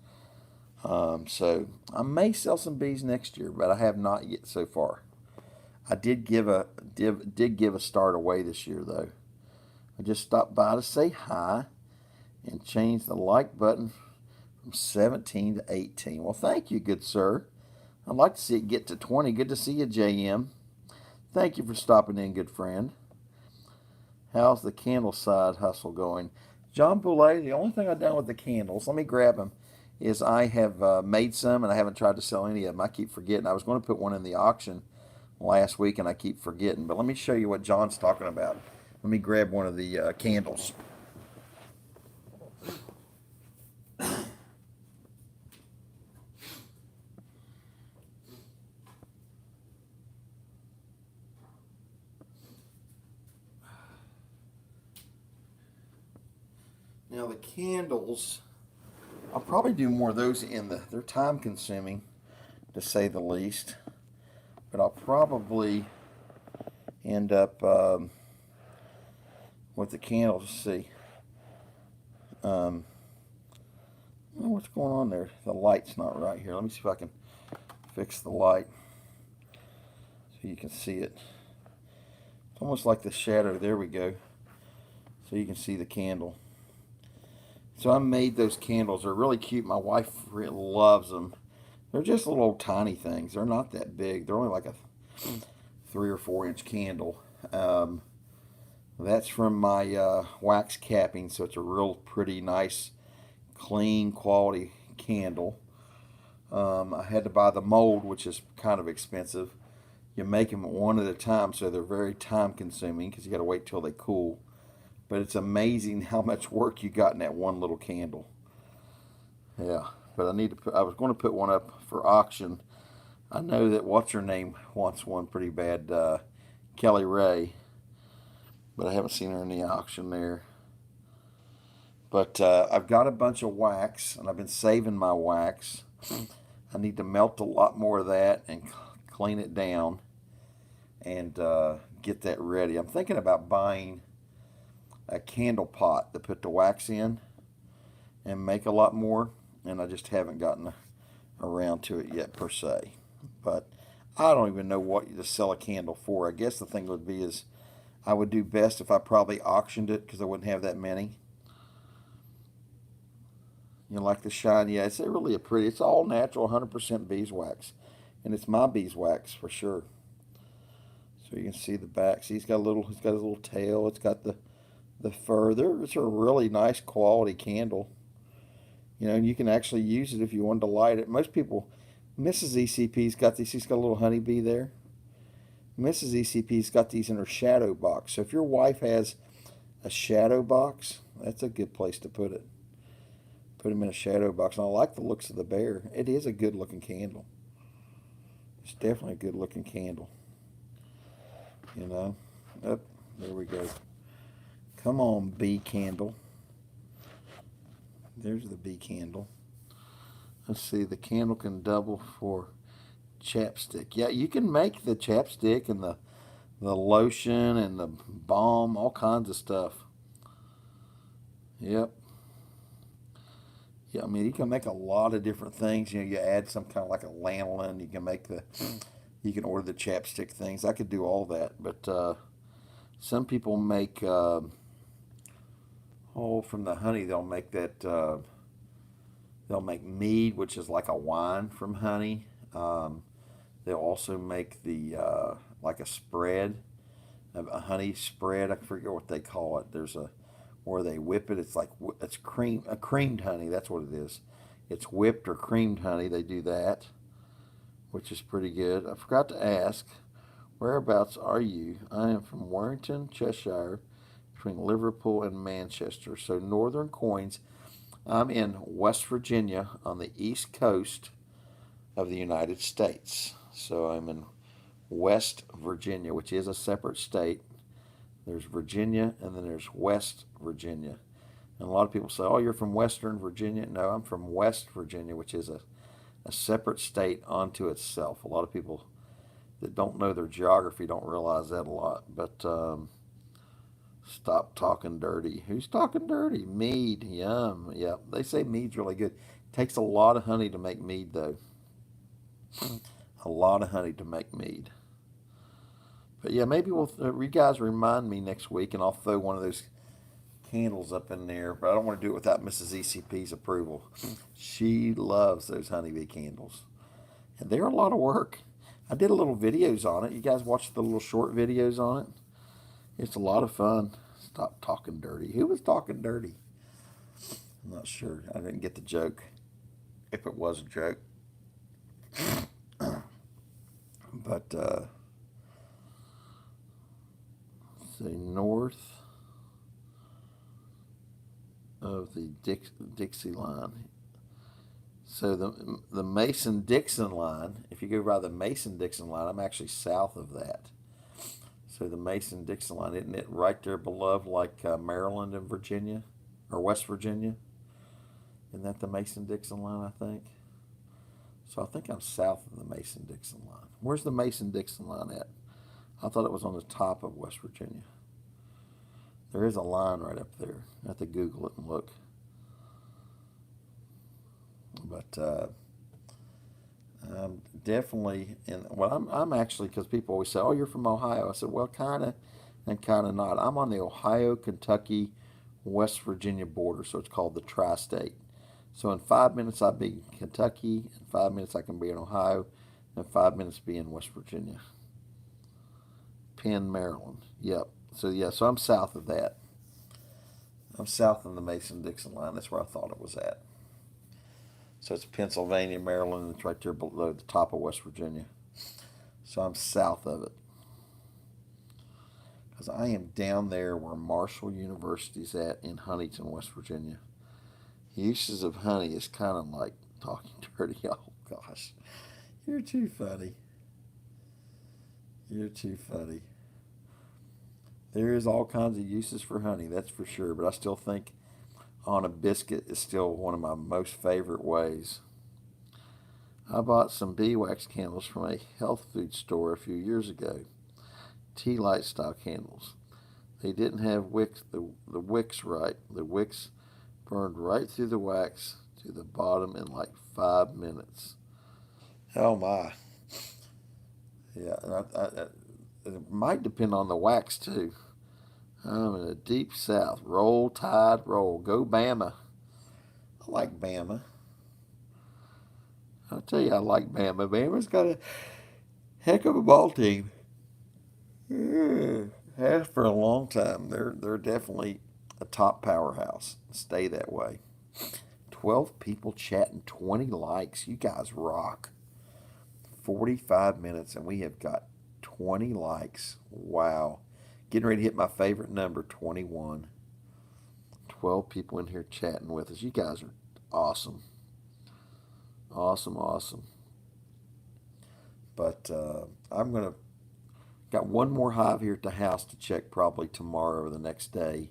[SPEAKER 1] So I may sell some bees next year, but I have not yet so far. I did give a start away this year though. I just stopped by to say hi and change the like button from 17 to 18. Well, thank you, good sir. I'd like to see it get to 20. Good to see you, JM. Thank you for stopping in, good friend. How's the candle side hustle going? John Boulay, the only thing I've done with the candles, let me grab them, is I have made some and I haven't tried to sell any of them. I keep forgetting. I was going to put one in the auction last week and I keep forgetting. But let me show you what John's talking about. Let me grab one of the candles. Now the candles, I'll probably do more of those they're time consuming to say the least, but I'll probably end up with the candles. See, what's going on there? The light's not right here. Let me see if I can fix the light so you can see it. It's almost like the shadow. There we go. So you can see the candle. So I made those candles. They're really cute. My wife really loves them. They're just little old tiny things. They're not that big. They're only like a 3 or 4 inch candle. That's from my wax capping, so it's a real pretty, nice, clean quality candle. I had to buy the mold, which is kind of expensive. You make them one at a time, so they're very time consuming because you got to wait till they cool. But it's amazing how much work you got in that one little candle. Yeah, but I was going to put one up for auction. I know that what's her name wants one pretty bad, Kelly Ray, but I haven't seen her in the auction there. But I've got a bunch of wax, and I've been saving my wax. I need to melt a lot more of that and clean it down and get that ready. I'm thinking about buying a candle pot to put the wax in and make a lot more, and I just haven't gotten around to it yet per se. But I don't even know what to sell a candle for. I guess the thing would be is I would do best if I probably auctioned it because I wouldn't have that many. You know, like the shine. Yeah, it's really it's all natural 100% beeswax, and it's my beeswax for sure. So you can see the back. See, it's got a little tail. It's got the fur. It's a really nice quality candle. You know, and you can actually use it if you wanted to light it. Most people, Mrs. ECP's got these. She's got a little honeybee there. Mrs. ECP's got these in her shadow box. So if your wife has a shadow box, that's a good place to put it. Put them in a shadow box. And I like the looks of the bear. It is a good looking candle. It's definitely a good looking candle. You know. Oh, there we go. Come on, bee candle. There's the bee candle. Let's see, the candle can double for chapstick. Yeah, you can make the chapstick and the lotion and the balm, all kinds of stuff. Yep. Yeah, I mean, you can make a lot of different things. You add some kind of like a lanolin. You can order the chapstick things. I could do all that, but some people make, from the honey, they'll make mead, which is like a wine from honey. Um, they'll also make like a spread, a honey spread. I forget what they call it. There's a where they whip it. It's creamed honey. That's what it is. It's whipped or creamed honey. They do that, which is pretty good. I forgot to ask, whereabouts are you? I am from Warrington, Cheshire, between Liverpool and Manchester. So Northern Coins. I'm in West Virginia on the east coast of the United States. So I'm in West Virginia, which is a separate state. There's Virginia, and then there's West Virginia. And a lot of people say, oh, you're from Western Virginia. No, I'm from West Virginia, which is a separate state unto itself. A lot of people that don't know their geography don't realize that a lot. But stop talking dirty. Who's talking dirty? Mead. Yum. Yeah, they say mead's really good. Takes a lot of honey to make mead, though. A lot of honey to make mead. But yeah, maybe you guys remind me next week, and I'll throw one of those candles up in there. But I don't want to do it without Mrs. ECP's approval. She loves those honeybee candles, and they're a lot of work. I did a little videos on it. You guys watched the little short videos on it. It's a lot of fun. Stop talking dirty. Who was talking dirty? I'm not sure. I didn't get the joke. If it was a joke. But say north of the Dixie line. So the Mason-Dixon line, if you go by the Mason-Dixon line, I'm actually south of that. So the Mason-Dixon line, isn't it right there below, like Maryland and Virginia, or West Virginia? Isn't that the Mason-Dixon line, I think? So I think I'm south of the Mason-Dixon line. Where's the Mason-Dixon line at? I thought it was on the top of West Virginia. There is a line right up there. I have to Google it and look. But definitely, I'm actually, because people always say, "Oh, you're from Ohio." I said, "Well, kind of, and kind of not." I'm on the Ohio, Kentucky, West Virginia border, so it's called the Tri-State. So in 5 minutes I'll be in Kentucky, in 5 minutes I can be in Ohio, and 5 minutes be in West Virginia. Penn, Maryland. Yep. So I'm south of that. I'm south of the Mason-Dixon line. That's where I thought it was at. So it's Pennsylvania, Maryland. It's right there below the top of West Virginia. So I'm south of it. Because I am down there where Marshall University's at in Huntington, West Virginia. Uses of honey is kind of like talking dirty. Oh, gosh. You're too funny. You're too funny. There is all kinds of uses for honey, that's for sure. But I still think on a biscuit is still one of my most favorite ways. I bought some beeswax candles from a health food store a few years ago. Tea light style candles. They didn't have the wicks right. The wicks burned right through the wax to the bottom in like 5 minutes. Oh my. Yeah, it might depend on the wax too. I'm in the deep south. Roll, Tide, roll. Go Bama. I like Bama. I'll tell you, I like Bama. Bama's got a heck of a ball team. Yeah, has for a long time. They're definitely a top powerhouse. Stay that way. 12 people chatting, 20 likes. You guys rock. 45 minutes, and we have got 20 likes. Wow. Getting ready to hit my favorite number, 21. 12 people in here chatting with us. You guys are awesome. Awesome, awesome. But got one more hive here at the house to check probably tomorrow or the next day.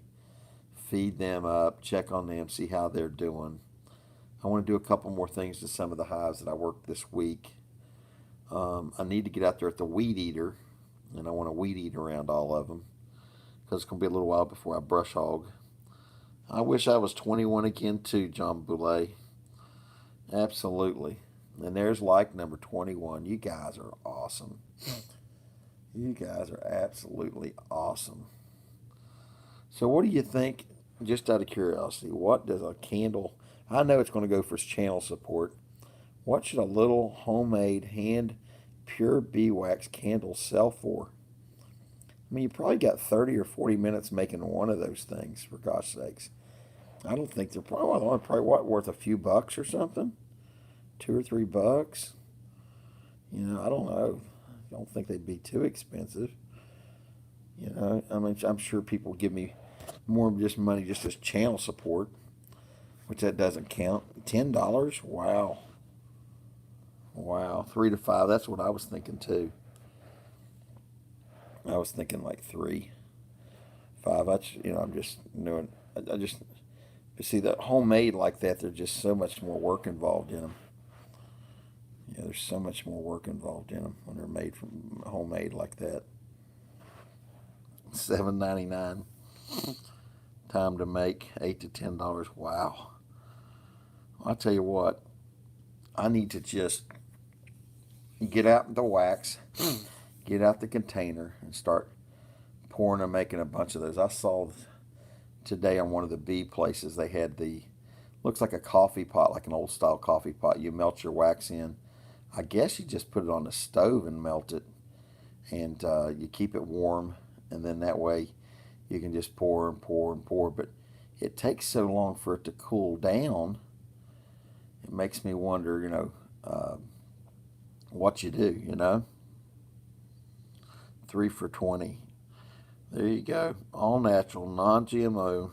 [SPEAKER 1] Feed them up, check on them, see how they're doing. I want to do a couple more things to some of the hives that I worked this week. I need to get out there at the weed eater, and I want to weed eat around all of them because it's going to be a little while before I brush hog. I wish I was 21 again too, John Boulay. Absolutely. And there's like number 21. You guys are awesome. You guys are absolutely awesome. So what do you think, just out of curiosity, what does a candle, I know it's going to go for channel support, what should a little homemade hand pure beeswax candle sell for? I mean, you probably got 30 or 40 minutes making one of those things, for gosh sakes. I don't think they're probably what, worth a few bucks or something? $2 or $3? I don't know. I don't think they'd be too expensive. I mean, I'm sure people give me more just money just as channel support, which that doesn't count. $10? Wow. Wow. 3 to 5. That's what I was thinking too. I was thinking like 3, 5. I'm just doing. I just see that homemade like that. There's just so much more work involved in them. Yeah, there's so much more work involved in them when they're made from homemade like that. $7.99. Time to make $8 to $10. Wow. I'll tell you what. I need to just get out the wax, get out the container, and start pouring and making a bunch of those. I saw today on one of the bee places they had looks like a coffee pot, like an old style coffee pot. You melt your wax in. I guess you just put it on the stove and melt it, and you keep it warm, and then that way you can just pour and pour and pour. But it takes so long for it to cool down. It makes me wonder, what you do. 3 for $20. There you go. All natural, non-GMO,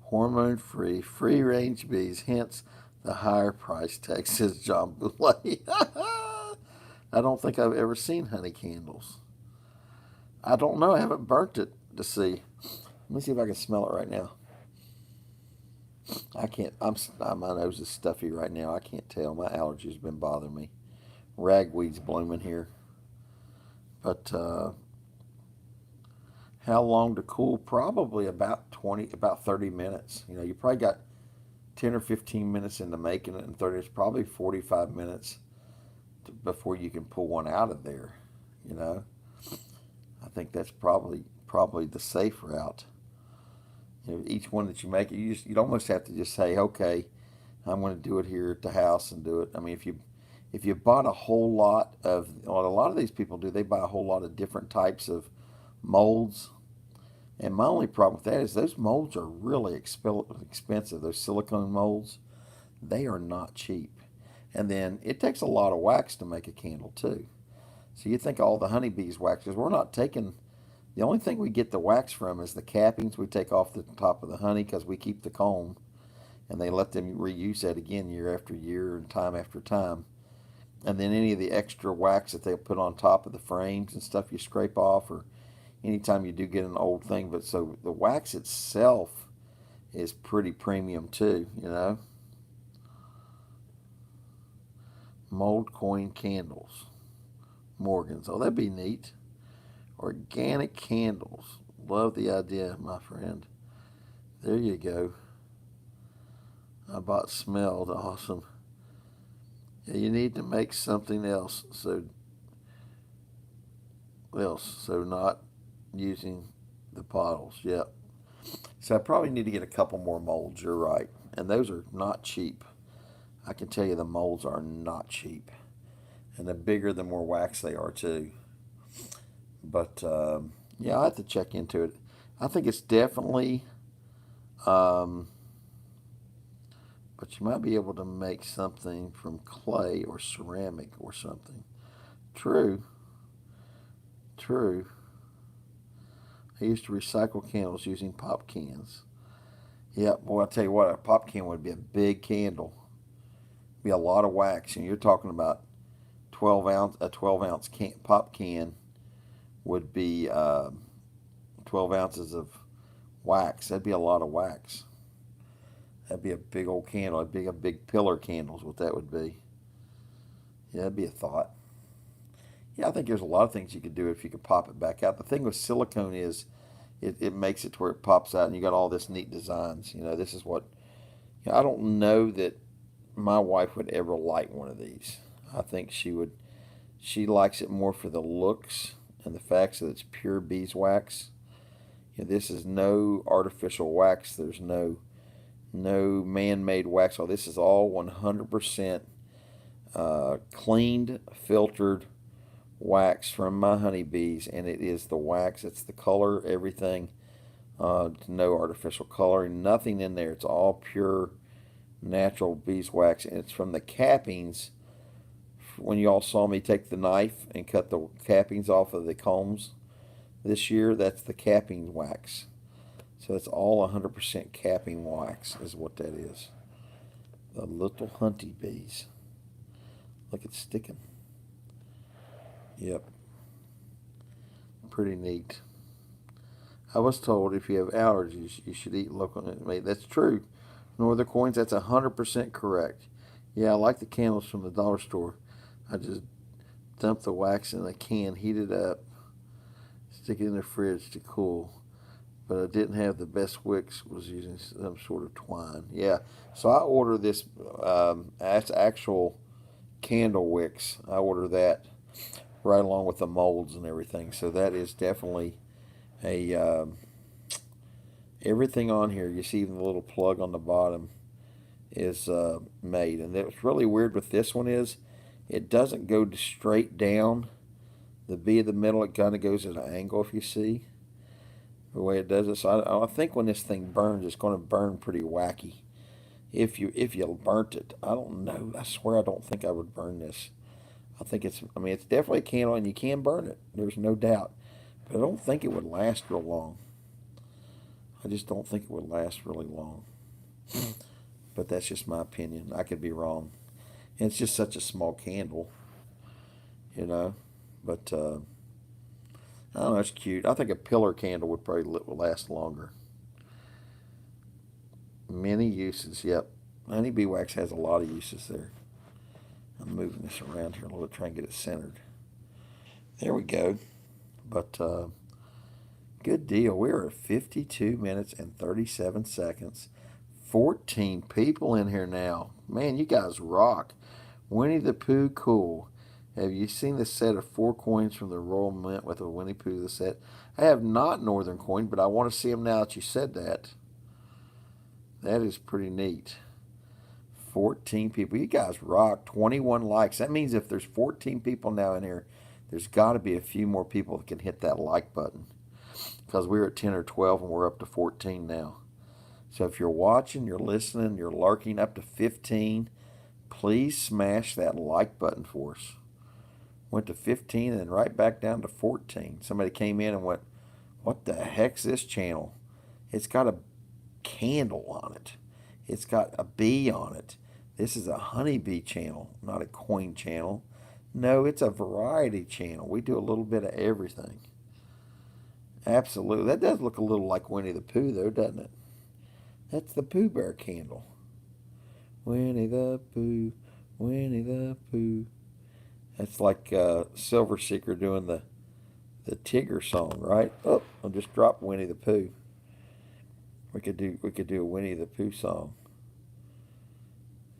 [SPEAKER 1] hormone-free, free-range bees. Hence the higher price tag, says John Boulay. I don't think I've ever seen honey candles. I don't know. I haven't burnt it to see. Let me see if I can smell it right now. I can't. My nose is stuffy right now. I can't tell. My allergies have been bothering me. Ragweed's blooming here. But how long to cool? Probably about 30 minutes. You probably got 10 or 15 minutes into making it, and 30. It's probably 45 minutes before you can pull one out of there. I think that's probably the safe route. Each one that you make, you'd almost have to just say, okay, I'm going to do it here at the house and do it. I mean, if you bought a whole lot of, what a lot of these people do, they buy a whole lot of different types of molds. And my only problem with that is those molds are really expensive. Those silicone molds, they are not cheap. And then it takes a lot of wax to make a candle too. So you think all the honeybees waxes, we're not taking, the only thing we get the wax from is the cappings we take off the top of the honey because we keep the comb, and they let them reuse that again year after year and time after time. And then any of the extra wax that they put on top of the frames and stuff you scrape off, or anytime you do get an old thing. But so the wax itself is pretty premium too, Mold coin candles. Morgan's. Oh, that'd be neat. Organic candles. Love the idea, my friend. There you go. I bought smelled. Awesome. Yeah, you need to make something else. So not using the bottles. Yep. So I probably need to get a couple more molds. You're right. And those are not cheap. I can tell you the molds are not cheap. And the bigger, the more wax they are too. But yeah, I have to check into it. I think it's definitely, but you might be able to make something from clay or ceramic or something. True. I used to recycle candles using pop cans. Yeah, boy, I tell you what, a pop can would be a big candle. Be a lot of wax, and you're talking about 12 ounce pop can would be 12 ounces of wax. That'd be a lot of wax. That'd be a big old candle. That'd be a big pillar candle is what that would be. Yeah, that'd be a thought. Yeah, I think there's a lot of things you could do if you could pop it back out. The thing with silicone is it makes it to where it pops out and you got all this neat designs. This is what, I don't know that my wife would ever like one of these. I think she likes it more for the looks and the fact that it's pure beeswax. This is no artificial wax. There's no man-made wax. Oh, this is all 100% cleaned, filtered wax from my honeybees, and it is the wax. It's the color, everything. No artificial coloring, nothing in there. It's all pure, natural beeswax, and it's from the cappings. When you all saw me take the knife and cut the cappings off of the combs this year, that's the capping wax. So it's all 100% capping wax is what that is. The little honeybees. Look, it's sticking. Yep. Pretty neat. I was told if you have allergies, you should eat local meat. That's true. Northern Coins, that's 100% correct. Yeah, I like the candles from the dollar store. I just dump the wax in a can, heat it up, stick it in the fridge to cool. But I didn't have the best wicks, was using some sort of twine. Yeah, so I order this, that's actual candle wicks. I order that right along with the molds and everything. So that is definitely a, everything on here, you see even the little plug on the bottom is made. And what's really weird with this one is it doesn't go straight down. The bee in the middle, it kind of goes at an angle, if you see the way it does it. So I think when this thing burns, it's going to burn pretty wacky. If you burnt it, I don't know. I swear I don't think I would burn this. It's definitely a candle and you can burn it. There's no doubt. But I don't think it would last real long. I just don't think it would last really long. But that's just my opinion. I could be wrong. And it's just such a small candle, you know. But I don't know, it's cute. I think a pillar candle would probably last longer. Many uses, yep. Honeybee wax has a lot of uses there. I'm moving this around here a little bit, trying to get it centered. There we go. But good deal. We're at 52 minutes and 37 seconds. 14 people in here now. Man, you guys rock. Winnie the Pooh, cool. Have you seen the set of 4 coins from the Royal Mint with a Winnie Pooh the set? I have not, Northern Coin, but I want to see them now that you said that. That is pretty neat. 14 people. You guys rock. 21 likes. That means if there's 14 people now in here, there's got to be a few more people that can hit that like button. Because we were at 10 or 12 and we're up to 14 now. So if you're watching, you're listening, you're lurking up to 15, please smash that like button for us. Went to 15 and then right back down to 14. Somebody came in and went, what the heck's this channel? It's got a candle on it. It's got a bee on it. This is a honeybee channel, not a coin channel. No, it's a variety channel. We do a little bit of everything. Absolutely. That does look a little like Winnie the Pooh, though, doesn't it? That's the Pooh Bear candle. Winnie the Pooh, Winnie the Pooh. That's like Silver Seeker doing the Tigger song, right? Oh, I just dropped Winnie the Pooh. We could do a Winnie the Pooh song.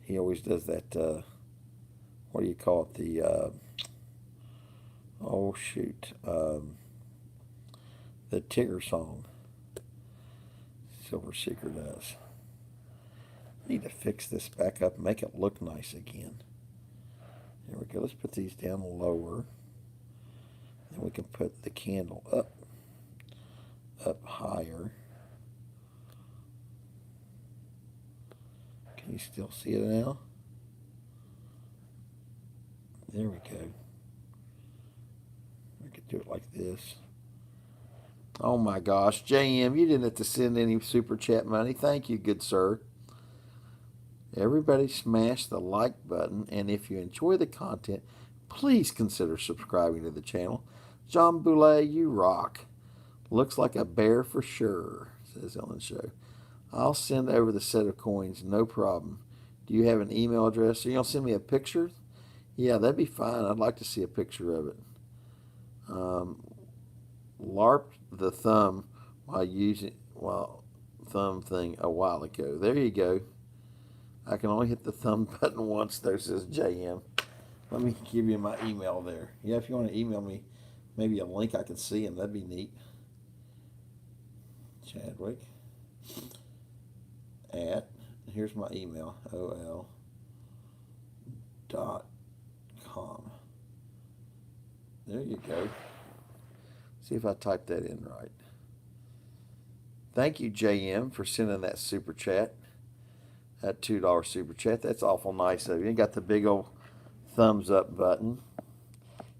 [SPEAKER 1] He always does that. What do you call it? The oh shoot, the Tigger song. Silver Seeker does. Need to fix this back up and make it look nice again. There we go. Let's put these down lower. Then we can put the candle up higher. Can you still see it now? There we go. I could do it like this. Oh my gosh, JM, you didn't have to send any super chat money. Thank you, good sir. Everybody smash the like button, and if you enjoy the content, please consider subscribing to the channel. John Boulay, you rock. Looks like a bear for sure, says Ellen Show. I'll send over the set of coins, no problem. Do you have an email address? Are you going to send me a picture? Yeah, that'd be fine. I'd like to see a picture of it. Um, LARP the thumb while thumb thing a while ago. There you go. I can only hit the thumb button once though, says JM. Let me give you my email there. Yeah, if you want to email me, maybe a link I can see, and that'd be neat. Chadwick at, here's my email, ol.com. There you go. See if I type that in right. Thank you, JM, for sending that super chat, that $2 super chat. That's awful nice of you. You got the big old thumbs up button.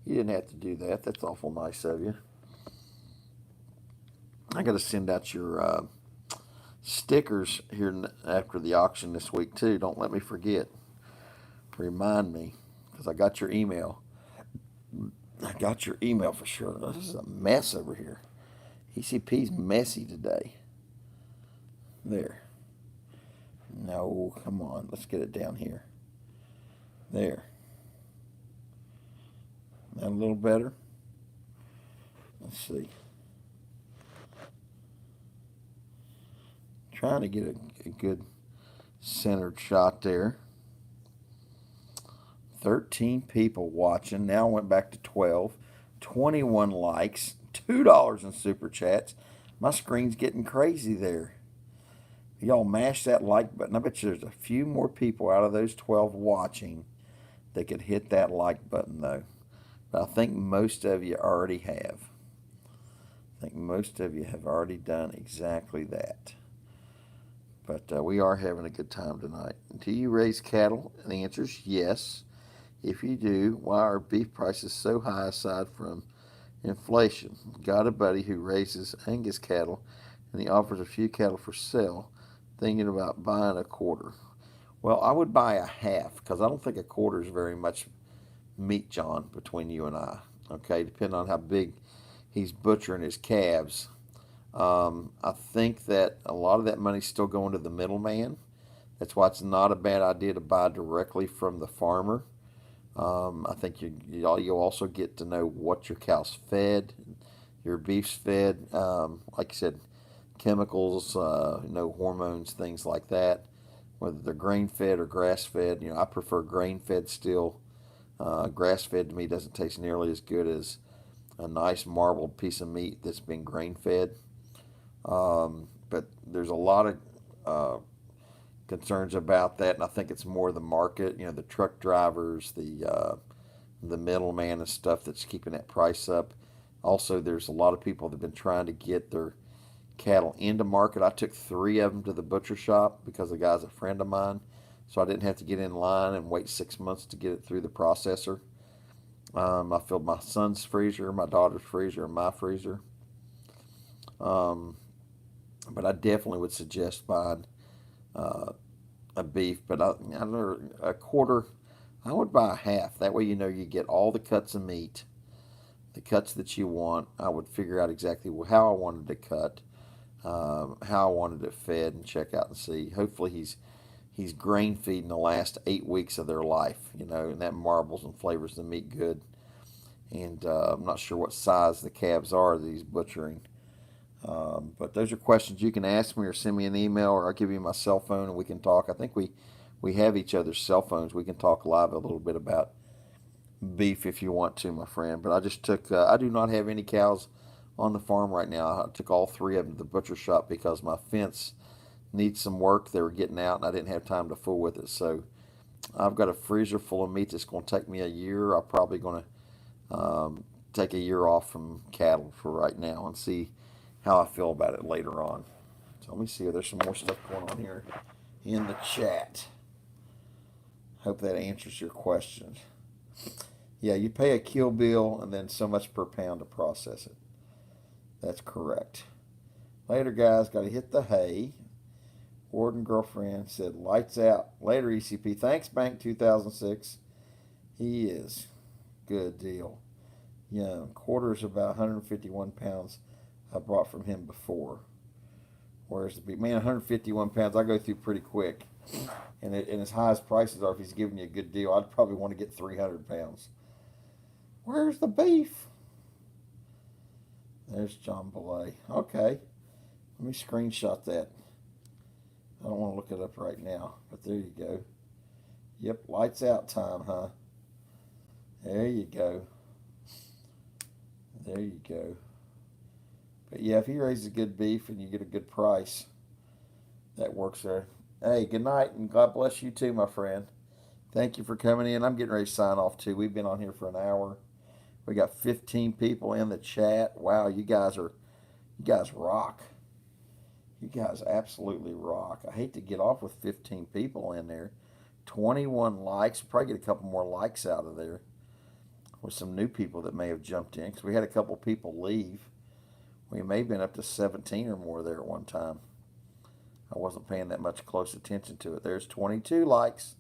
[SPEAKER 1] You didn't have to do that. That's awful nice of you. I got to send out your stickers here after the auction this week, too. Don't let me forget. Remind me, because I got your email. I got your email for sure. This is a mess over here. ECP's messy today. There. No, come on. Let's get it down here. There. That a little better? Let's see. Trying to get a good centered shot there. 13 people watching. Now went back to 12. 21 likes. $2 in super chats. My screen's getting crazy there. Y'all mash that like button. I bet you there's a few more people out of those 12 watching that could hit that like button though. But I think most of you already have. I think most of you have already done exactly that. But we are having a good time tonight. Do you raise cattle? And the answer is yes. If you do, why are beef prices so high aside from inflation? Got a buddy who raises Angus cattle, and he offers a few cattle for sale, thinking about buying a quarter. Well, I would buy a half, because I don't think a quarter is very much meat, John, between you and I. Okay, depending on how big he's butchering his calves. I think that a lot of that money's still going to the middleman. That's why it's not a bad idea to buy directly from the farmer. I think you'll also get to know what your cow's fed, your beef's fed. Like you said, chemicals, hormones, things like that. Whether they're grain fed or grass fed, I prefer grain fed still. Grass fed to me doesn't taste nearly as good as a nice marbled piece of meat that's been grain fed. But there's a lot of concerns about that, and I think it's more the market, the truck drivers, the middleman and stuff that's keeping that price up. Also, there's a lot of people that have been trying to get their cattle into market. I took 3 of them to the butcher shop because the guy's a friend of mine, so I didn't have to get in line and wait 6 months to get it through the processor. I filled my son's freezer, my daughter's freezer, and my freezer. But I definitely would suggest buying a beef, but a quarter. I would buy a half. That way, you get all the cuts of meat, the cuts that you want. I would figure out exactly how I wanted to cut, how I wanted it fed, and check out and see. Hopefully, he's grain feeding the last 8 weeks of their life, and that marbles and flavors the meat good. And I'm not sure what size the calves are that he's butchering. But those are questions you can ask me or send me an email, or I'll give you my cell phone and we can talk. I think we have each other's cell phones. We can talk live a little bit about beef if you want to, my friend. But I just took, I do not have any cows on the farm right now. I took all 3 of them to the butcher shop because my fence needs some work. They were getting out and I didn't have time to fool with it. So I've got a freezer full of meat that's going to take me a year. I'm probably going to take a year off from cattle for right now and see how I feel about it later on. So let me see if there's some more stuff going on here in the chat. Hope that answers your question. Yeah, you pay a kill bill and then so much per pound to process it. That's correct. Later, guys, got to hit the hay. Warden girlfriend said, lights out. Later, ECP. Thanks, Bank 2006. He is. Good deal. Young. Quarters about 151 pounds I brought from him before. Where's the beef? Man, 151 pounds, I go through pretty quick. And as high as prices are, if he's giving you a good deal, I'd probably want to get 300 pounds. Where's the beef? There's John Belay. Okay, let me screenshot that. I don't want to look it up right now, but there you go. Yep, lights out time, huh? There you go. There you go. But yeah, if he raises good beef and you get a good price, that works there. Hey, good night and God bless you too, my friend. Thank you for coming in. I'm getting ready to sign off too. We've been on here for an hour. We got 15 people in the chat. Wow, you guys rock. You guys absolutely rock. I hate to get off with 15 people in there. 21 likes. Probably get a couple more likes out of there with some new people that may have jumped in because we had a couple people leave. We may have been up to 17 or more there at one time. I wasn't paying that much close attention to it. There's 22 likes.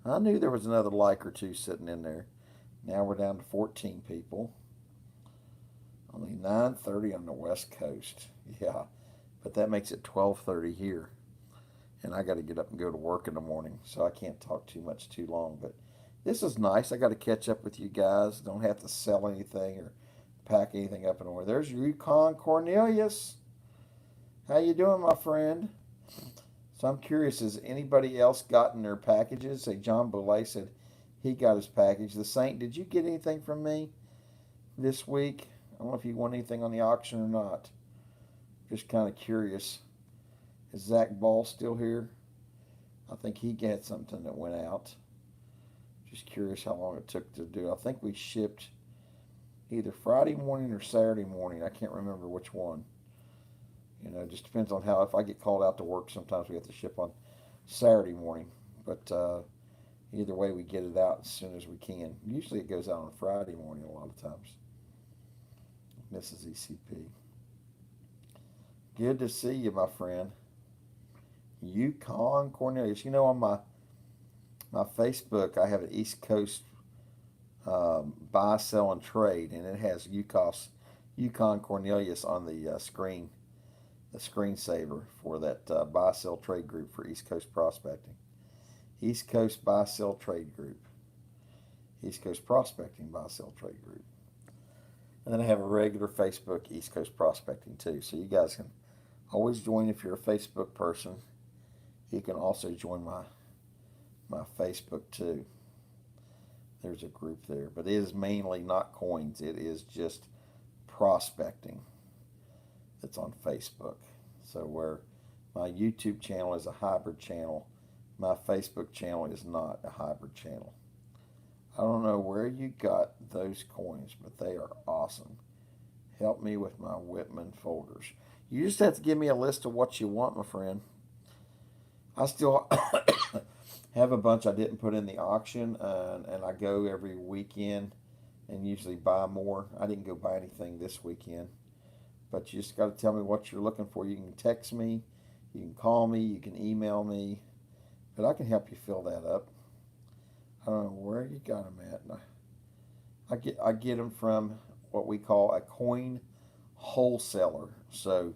[SPEAKER 1] I knew there was another like or two sitting in there. Now we're down to 14 people. Only 9:30 on the West Coast. Yeah, but that makes it 12:30 here. And I got to get up and go to work in the morning, so I can't talk too much too long. But this is nice. I got to catch up with you guys. Don't have to sell anything or pack anything up anymore. There's Yukon Cornelius. How you doing, my friend? So I'm curious, has anybody else gotten their packages? Say John Boulay said he got his package. The Saint, did you get anything from me this week? I don't know if you want anything on the auction or not. Just kind of curious. Is Zach Ball still here? I think he got something that went out. Just curious how long it took to do. I think we shipped either Friday morning or Saturday morning. I can't remember which one. You know, it just depends on how. If I get called out to work, sometimes we have to ship on Saturday morning. But either way, we get it out as soon as we can. Usually it goes out on Friday morning a lot of times. This is ECP. Good to see you, my friend. Yukon Cornelius. You know, on my Facebook, I have an East Coast buy, sell, and trade, and it has Yukon Cornelius on the screensaver for that buy, sell, trade group for East Coast prospecting. East Coast buy, sell, trade group. East Coast prospecting buy, sell, trade group. And then I have a regular Facebook East Coast prospecting too. So you guys can always join if you're a Facebook person. You can also join my Facebook too. There's a group there, but it is mainly not coins. It is just prospecting that's on Facebook. So where my YouTube channel is a hybrid channel, my Facebook channel is not a hybrid channel. I don't know where you got those coins, but they are awesome. Help me with my Whitman folders. You just have to give me a list of what you want, my friend. I still have a bunch I didn't put in the auction, and I go every weekend and usually buy more. I didn't go buy anything this weekend, but you just got to tell me what you're looking for. You can text me, you can call me, you can email me, but I can help you fill that up. I don't know where you got them at. I get them from what we call a coin wholesaler. So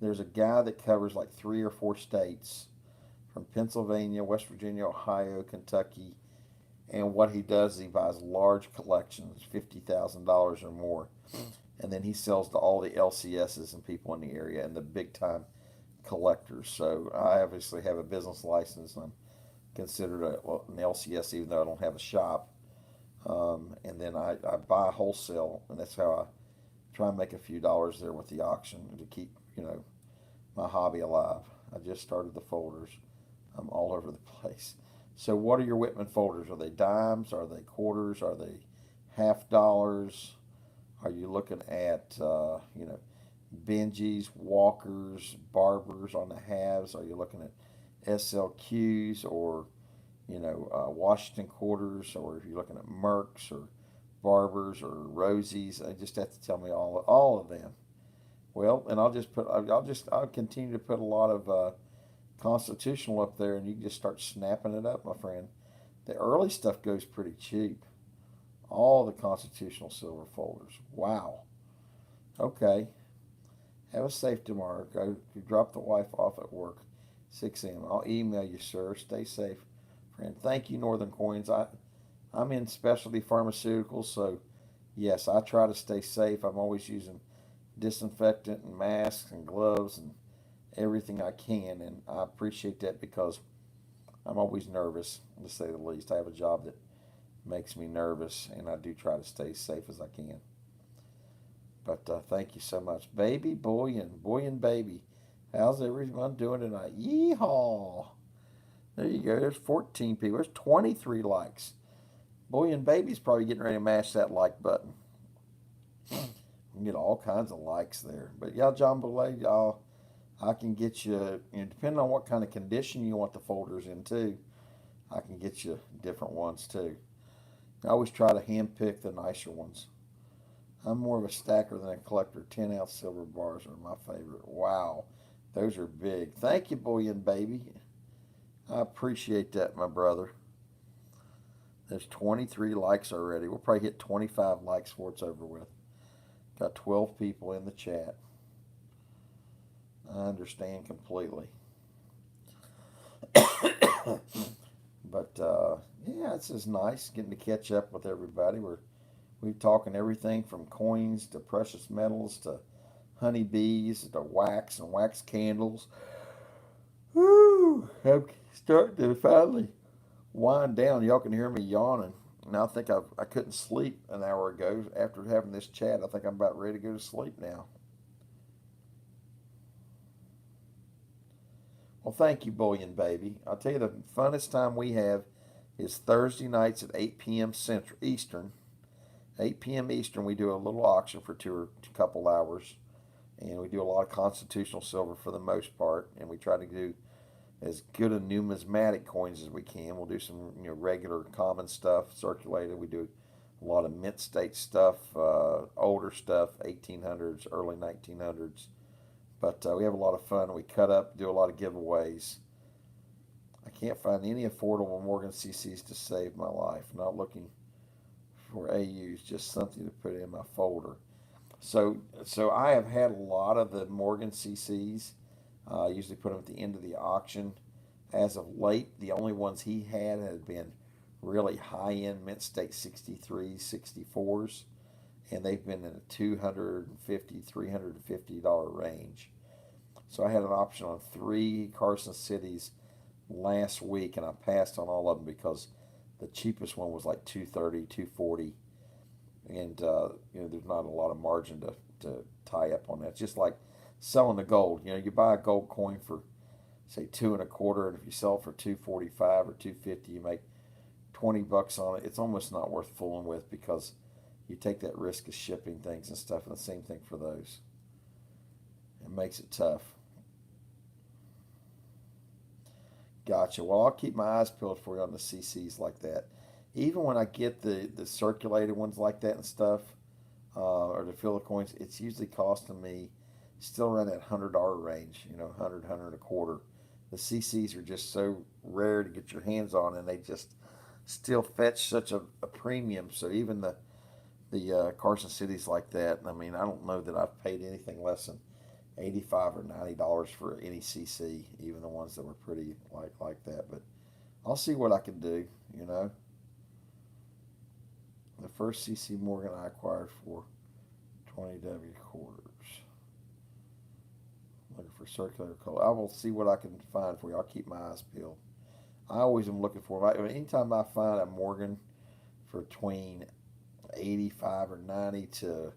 [SPEAKER 1] there's a guy that covers like 3 or 4 states from Pennsylvania, West Virginia, Ohio, Kentucky. And what he does is he buys large collections, $50,000 or more. And then he sells to all the LCSs and people in the area and the big time collectors. So I obviously have a business license and I'm considered an LCS even though I don't have a shop. And then I buy wholesale, and that's how I try and make a few dollars there with the auction to keep, my hobby alive. I just started the folders. I'm all over the place. So what are your Whitman folders? Are they dimes? Are they quarters? Are they half dollars? Are you looking at, Benjis, Walkers, Barbers on the halves? Are you looking at SLQs or, Washington quarters? Or if you're looking at Mercs or Barbers or Rosies, I just have to tell me all of them. Well, and I'll continue to put a lot of constitutional up there, and you can just start snapping it up, my friend. The early stuff goes pretty cheap. All the constitutional silver folders. Wow. Okay. Have a safe tomorrow. Go drop the wife off at work, 6 a.m. I'll email you, sir. Stay safe, friend. Thank you, Northern Coins. I'm in specialty pharmaceuticals, so yes, I try to stay safe. I'm always using disinfectant and masks and gloves and everything I can. And I appreciate that because I'm always nervous, to say the least. I have a job that makes me nervous, and I do try to stay safe as I can. But thank you so much. Baby, boy, and baby. How's everyone doing tonight? Yeehaw! There you go. There's 14 people. There's 23 likes. Boy and baby's probably getting ready to mash that like button. You can get all kinds of likes there. But yeah, John Boulay, y'all, I can get you, depending on what kind of condition you want the folders in too, I can get you different ones too. I always try to hand pick the nicer ones. I'm more of a stacker than a collector. 10-ounce silver bars are my favorite. Wow, those are big. Thank you, boy and baby. I appreciate that, my brother. There's 23 likes already. We'll probably hit 25 likes before it's over with. Got 12 people in the chat. I understand completely. But yeah, it's just nice getting to catch up with everybody. We're talking everything from coins to precious metals to honeybees to wax and wax candles. Woo! I'm starting to finally wind down. Y'all can hear me yawning. And I think I couldn't sleep an hour ago after having this chat. I think I'm about ready to go to sleep now. Well, thank you, Bullion Baby. I'll tell you the funnest time we have is Thursday nights at 8 p.m. Central Eastern. 8 p.m. Eastern, we do a little auction for two or a couple hours, and we do a lot of constitutional silver for the most part, and we try to do as good a numismatic coins as we can. We'll do some regular common stuff circulated. We do a lot of mint state stuff, older stuff, 1800s, early 1900s. But we have a lot of fun. We cut up, do a lot of giveaways. I can't find any affordable Morgan CCs to save my life. Not looking for AUs, just something to put in my folder. So I have had a lot of the Morgan CCs. I usually put them at the end of the auction. As of late, the only ones he had been really high-end Mint State 63s, 64s, and they've been in a $250, $350 range. So I had an option on 3 Carson Cities last week, and I passed on all of them because the cheapest one was like 230, 240, and there's not a lot of margin to tie up on that. It's just like selling the gold. You buy a gold coin for say 2.25, and if you sell it for 245 or 250, you make $20 on it. It's almost not worth fooling with because you take that risk of shipping things and stuff, and the same thing for those. It makes it tough. Gotcha. Well, I'll keep my eyes peeled for you on the CCs like that. Even when I get the circulated ones like that and stuff, or the filler coins, it's usually costing me still around that $100 range, 100, 100 a quarter. The CCs are just so rare to get your hands on, and they just still fetch such a premium. So even the Carson Cities like that, I mean, I don't know that I've paid anything less than 85 or $90 for any CC, even the ones that were pretty like that. But I'll see what I can do. The first CC Morgan I acquired for 20W quarters. Looking for circular color. I will see what I can find for you. I'll keep my eyes peeled. I always am looking for them. Anytime I find a Morgan for between 85 or 90 to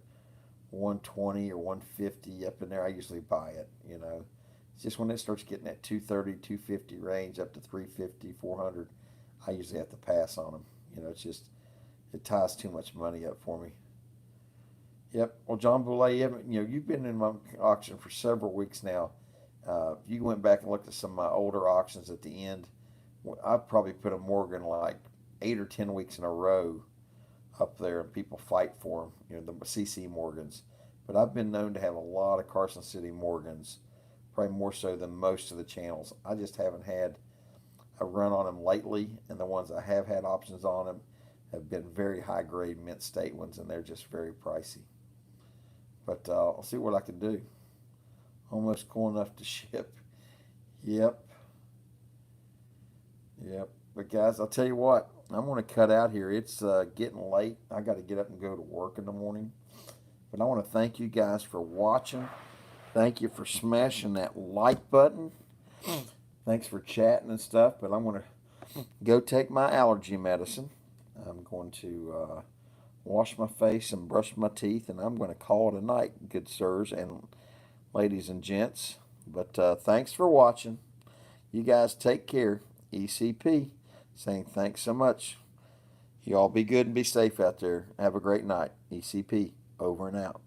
[SPEAKER 1] 120 or 150 up in there, I usually buy it. It's just when it starts getting that 230, 250 range up to 350, 400, I usually have to pass on them. It's just, it ties too much money up for me. Yep. Well, John Boulay, you've been in my auction for several weeks now. If you went back and looked at some of my older auctions at the end, I've probably put a Morgan like 8 or 10 weeks in a row up there, and people fight for them, the CC Morgans. But I've been known to have a lot of Carson City Morgans, probably more so than most of the channels. I just haven't had a run on them lately, and the ones I have had options on them have been very high grade Mint State ones, and they're just very pricey. But I'll see what I can do. Almost cool enough to ship. Yep. Yep. But guys, I'll tell you what, I'm going to cut out here. It's getting late. I got to get up and go to work in the morning. But I want to thank you guys for watching. Thank you for smashing that like button. Thanks for chatting and stuff. But I'm going to go take my allergy medicine. I'm going to wash my face and brush my teeth, and I'm going to call it a night, good sirs and ladies and gents. But thanks for watching. You guys take care. ECP saying thanks so much. You all be good and be safe out there. Have a great night. ECP over and out.